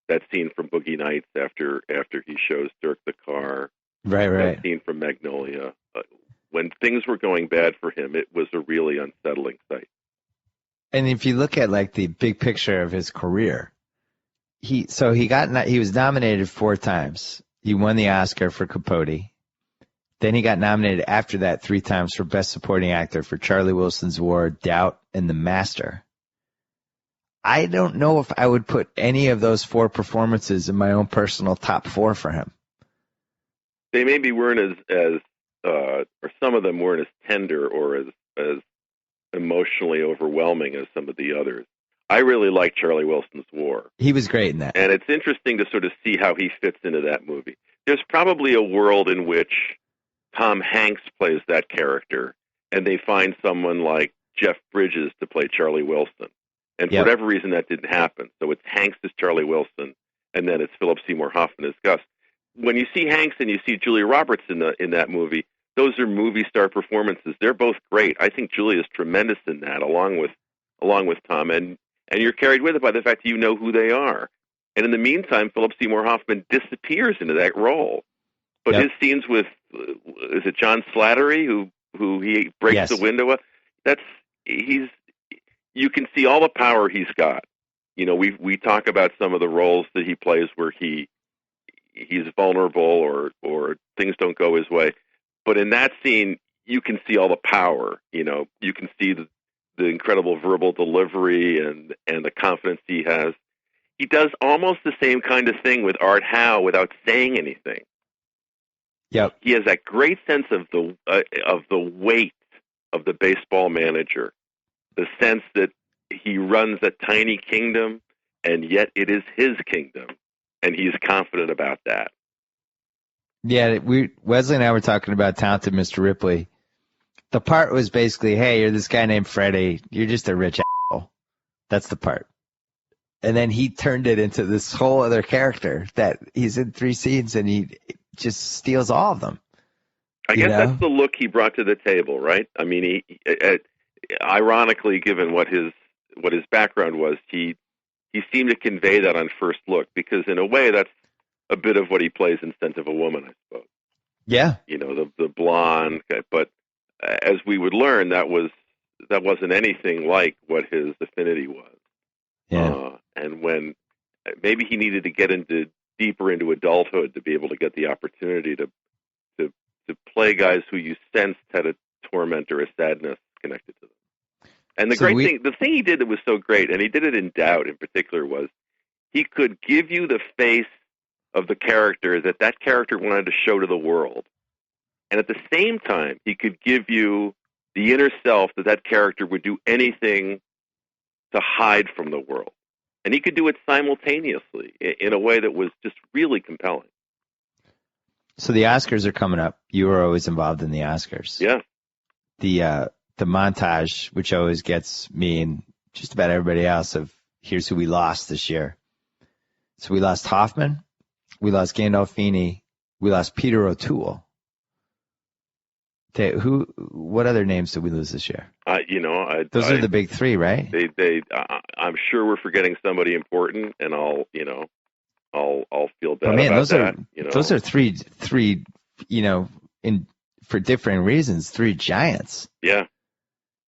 That scene from Boogie Nights after he shows Dirk the car. Right. That scene from Magnolia. When things were going bad for him, it was a really unsettling sight. And if you look at like the big picture of his career, he was nominated 4 times. He won the Oscar for Capote. Then he got nominated after that 3 times for Best Supporting Actor for Charlie Wilson's War, Doubt, and The Master. I don't know if I would put any of those 4 performances in my own personal top 4 for him. They maybe weren't or some of them weren't as tender or as emotionally overwhelming as some of the others. I really like Charlie Wilson's War. He was great in that. And it's interesting to sort of see how he fits into that movie. There's probably a world in which Tom Hanks plays that character, and they find someone like Jeff Bridges to play Charlie Wilson. And for whatever reason, that didn't happen. So it's Hanks as Charlie Wilson, and then it's Philip Seymour Hoffman as Gus. When you see Hanks and you see Julia Roberts in that movie, those are movie star performances. They're both great. I think Julia's tremendous in that, along with Tom, and you're carried with it by the fact that you know who they are. And in the meantime, Philip Seymour Hoffman disappears into that role. But his scenes with is it John Slattery who he breaks the window up? You can see all the power he's got. We talk about some of the roles that he plays where he's vulnerable or things don't go his way. But in that scene, you can see all the power. You can see the incredible verbal delivery and the confidence he has. He does almost the same kind of thing with Art Howe without saying anything. Yep. He has that great sense of the weight of the baseball manager, the sense that he runs a tiny kingdom, and yet it is his kingdom, and he's confident about that. Yeah, Wesley and I were talking about Talented Mr. Ripley. The part was basically, hey, you're this guy named Freddie. You're just a rich asshole. That's the part. And then he turned it into this whole other character that he's in 3 scenes and he just steals all of them. I guess that's the look he brought to the table, right? I mean, he ironically, given what his background was, he seemed to convey that on first look, because in a way that's a bit of what he plays in Scent of a Woman, I suppose. Yeah. The blonde, but as we would learn, that wasn't anything like what his affinity was. Yeah. And when maybe he needed to get deeper into adulthood to be able to get the opportunity to play guys who you sensed had a torment or a sadness connected to them. And the thing he did that was so great, and he did it in Doubt in particular, was he could give you the face of the character that character wanted to show to the world. And at the same time, he could give you the inner self that character would do anything to hide from the world. And he could do it simultaneously in a way that was just really compelling. So the Oscars are coming up. You were always involved in the Oscars. Yeah. The montage, which always gets me and just about everybody else, of here's who we lost this year. So we lost Hoffman, we lost Gandolfini, we lost Peter O'Toole. What other names did we lose this year? Those are the big 3, right? I'm sure we're forgetting somebody important, and I'll feel bad man, about those that. are those are three for different reasons, three giants. Yeah.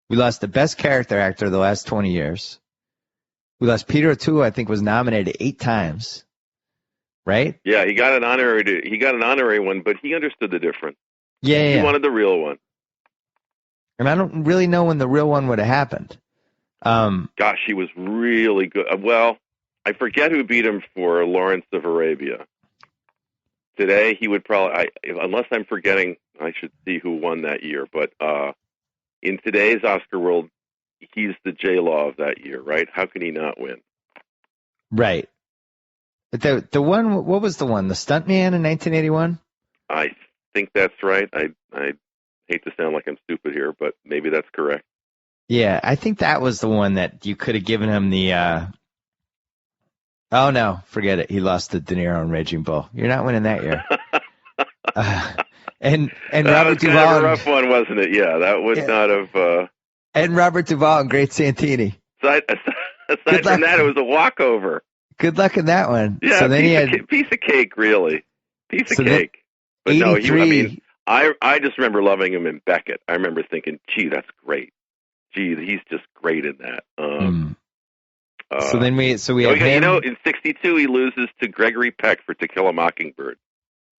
We lost the best character actor of the last 20 years. We lost Peter O'Toole, I think was nominated 8 times. Right? Yeah, he got an honorary one, but he understood the difference. Yeah. He wanted the real one. And I don't really know when the real one would have happened. Gosh, he was really good. Well, I forget who beat him for Lawrence of Arabia. Today, he would probably, unless I'm forgetting, I should see who won that year. But in today's Oscar world, he's the J-Law of that year, right? How can he not win? Right. But the one, what was the one? The Stuntman in 1981? I think that's right. I hate to sound like I'm stupid here, but maybe that's correct. Yeah, I think that was the one that you could have given him the. Oh no, forget it. He lost to De Niro and Raging Bull. You're not winning that year. And that Robert was Duvall. Kind of a rough one, wasn't it? Yeah, that would not have. And Robert Duvall and Great Santini. Aside from that, it was a walkover. Good luck in that one. Yeah, so then piece of cake, really. Piece of cake. But no, I just remember loving him in Beckett. I remember thinking, gee, that's great. Gee, he's just great in that. So we have him. In '62 he loses to Gregory Peck for To Kill a Mockingbird.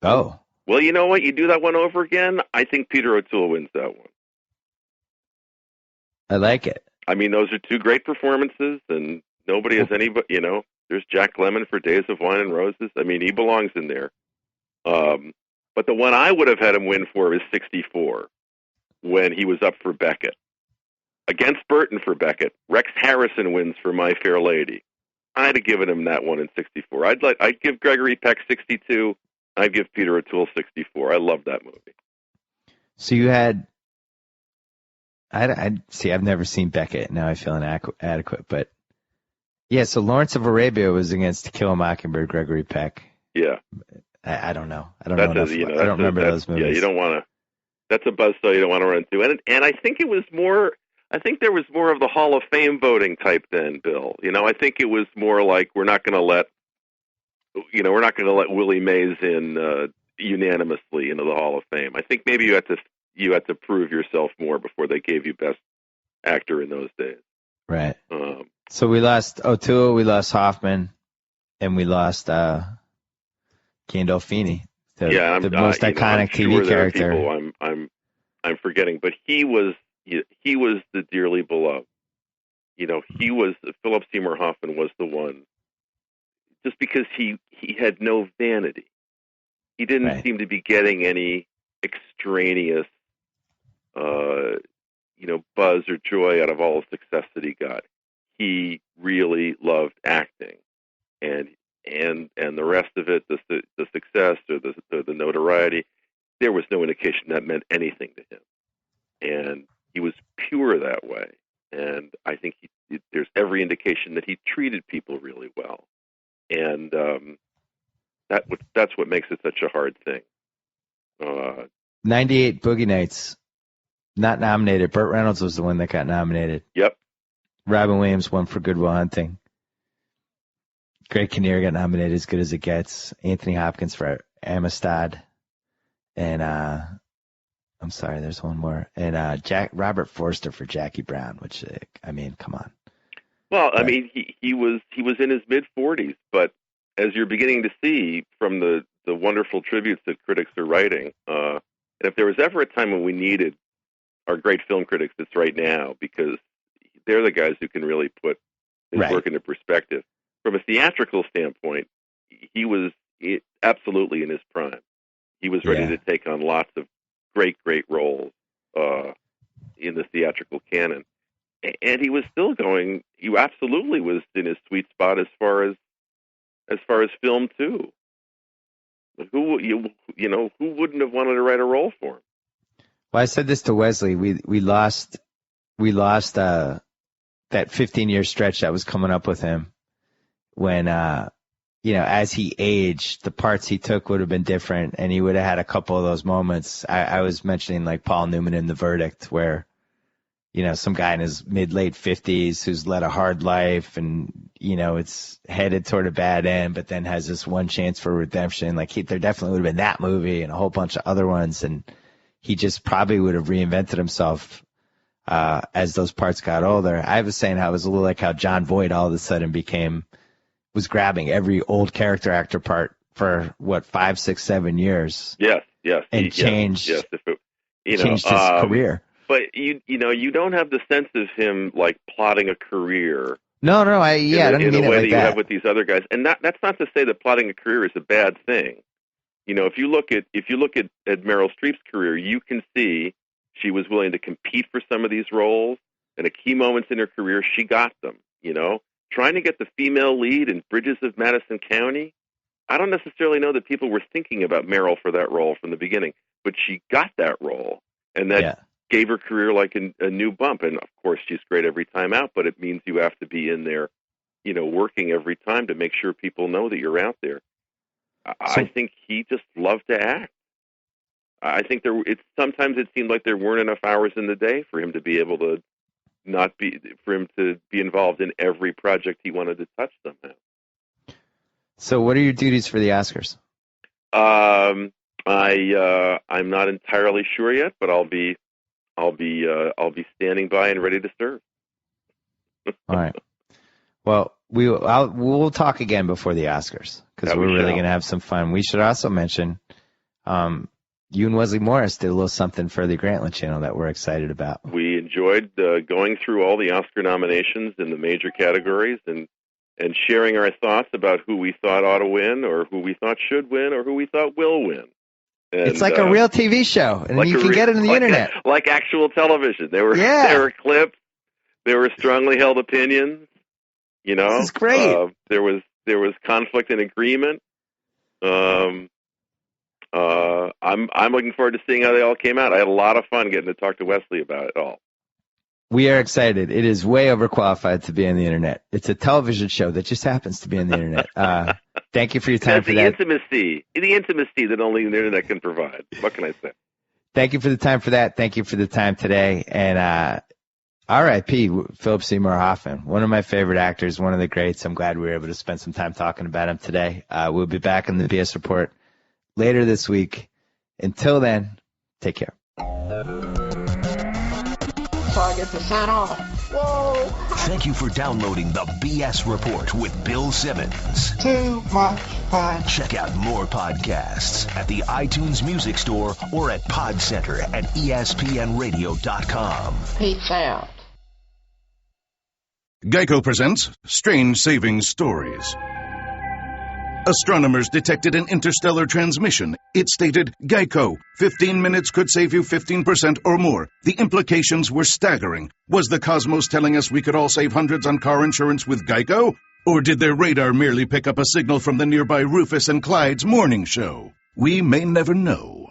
Oh. Well, you know what? You do that one over again, I think Peter O'Toole wins that one. I like it. I mean, those are two great performances, and nobody has any, but there's Jack Lemmon for Days of Wine and Roses. I mean, he belongs in there. But the one I would have had him win for is '64, when he was up for Beckett. Against Burton for Beckett, Rex Harrison wins for My Fair Lady. I'd have given him that one in '64. I'd give Gregory Peck '62. I'd give Peter O'Toole '64. I love that movie. So you had, I see. I've never seen Beckett. Now I feel inadequate, but yeah. So Lawrence of Arabia was against To Kill a Mockingbird, Gregory Peck. Yeah. I don't know. I don't remember those movies. Yeah, you don't want to. That's a buzzsaw you don't want to run into. And I think it was more. I think there was more of the Hall of Fame voting type then, Bill. I think it was more like we're not going to let Willie Mays in unanimously into the Hall of Fame. I think maybe you had to prove yourself more before they gave you Best Actor in those days. Right. So we lost O'Toole, we lost Hoffman, and we lost Gandolfini, the most iconic TV character. I'm forgetting, but he was the dearly beloved. Philip Seymour Hoffman was the one. Just because he had no vanity, he didn't seem to be getting any extraneous, buzz or joy out of all the success that he got. He really loved acting, and the rest of it, the success or the notoriety, there was no indication that meant anything to him, and he was pure that way. And I think there's every indication that he treated people really well, and that's what makes it such a hard thing. 98 Boogie Nights, not nominated. Burt Reynolds was the one that got nominated. Yep. Robin Williams won for Good Will Hunting. Greg Kinnear got nominated, As Good as It Gets. Anthony Hopkins for Amistad. And I'm sorry, there's one more. And Robert Forster for Jackie Brown, which, come on. Well, he was in his mid-40s, but as you're beginning to see from the wonderful tributes that critics are writing, and if there was ever a time when we needed our great film critics, it's right now, because they're the guys who can really put his work into perspective. From a theatrical standpoint, he was absolutely in his prime. He was ready to take on lots of great roles in the theatrical canon. And he was still going, he absolutely was in his sweet spot as far as film too. Who wouldn't have wanted to write a role for him? Well, I said this to Wesley. We lost that 15-year stretch that was coming up with him when as he aged, the parts he took would have been different, and he would have had a couple of those moments. I was mentioning like Paul Newman in The Verdict, where some guy in his mid-late 50s who's led a hard life and, it's headed toward a bad end, but then has this one chance for redemption. Like, there definitely would have been that movie and a whole bunch of other ones, and he just probably would have reinvented himself as those parts got older. I was saying how it was a little like how John Voight all of a sudden was grabbing every old character actor part for, 5, 6, 7 years? Yes. And changed his career. But you don't have the sense of him like plotting a career. No, I don't mean in a way it like that you have with these other guys. And that's not to say that plotting a career is a bad thing. If you look at Meryl Streep's career, you can see she was willing to compete for some of these roles, and at key moments in her career, she got them. Trying to get the female lead in Bridges of Madison County, I don't necessarily know that people were thinking about Meryl for that role from the beginning, but she got that role, and that gave her career like a new bump. And of course, she's great every time out, but it means you have to be in there, working every time to make sure people know that you're out there. I think he just loved to act. I think sometimes it seemed like there weren't enough hours in the day for him to be able to be involved in every project he wanted to touch somehow. So what are your duties for the Oscars? I'm not entirely sure yet, but I'll be standing by and ready to serve. All right. Well, we'll talk again before the Oscars because we're really going to have some fun. We should also mention you and Wesley Morris did a little something for the Grantland channel that we're excited about. We enjoyed going through all the Oscar nominations in the major categories and sharing our thoughts about who we thought ought to win or who we thought should win or who we thought will win. And, it's like a real TV show, and you can get it on the internet. Like actual television. There were clips. There were strongly held opinions. This is great. There was conflict and agreement. I'm looking forward to seeing how they all came out. I had a lot of fun getting to talk to Wesley about it all. We are excited. It is way overqualified to be on the internet. It's a television show that just happens to be on the internet. Thank you for your time for that. The intimacy that only the internet can provide. What can I say? Thank you for the time for that. Thank you for the time today. And R.I.P. Philip Seymour Hoffman, one of my favorite actors, one of the greats. I'm glad we were able to spend some time talking about him today. We'll be back on the BS Report later this week. Until then, take care. So I get to sign off. Whoa! Thank you for downloading the BS Report with Bill Simmons. Too much fun. Check out more podcasts at the iTunes Music Store or at Podcenter at ESPNradio.com. Peace out. Geico presents Strange Savings Stories. Astronomers detected an interstellar transmission. It stated, Geico, 15 minutes could save you 15% or more. The implications were staggering. Was the cosmos telling us we could all save hundreds on car insurance with Geico? Or did their radar merely pick up a signal from the nearby Rufus and Clyde's morning show? We may never know.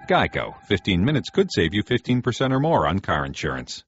Geico, 15 minutes could save you 15% or more on car insurance.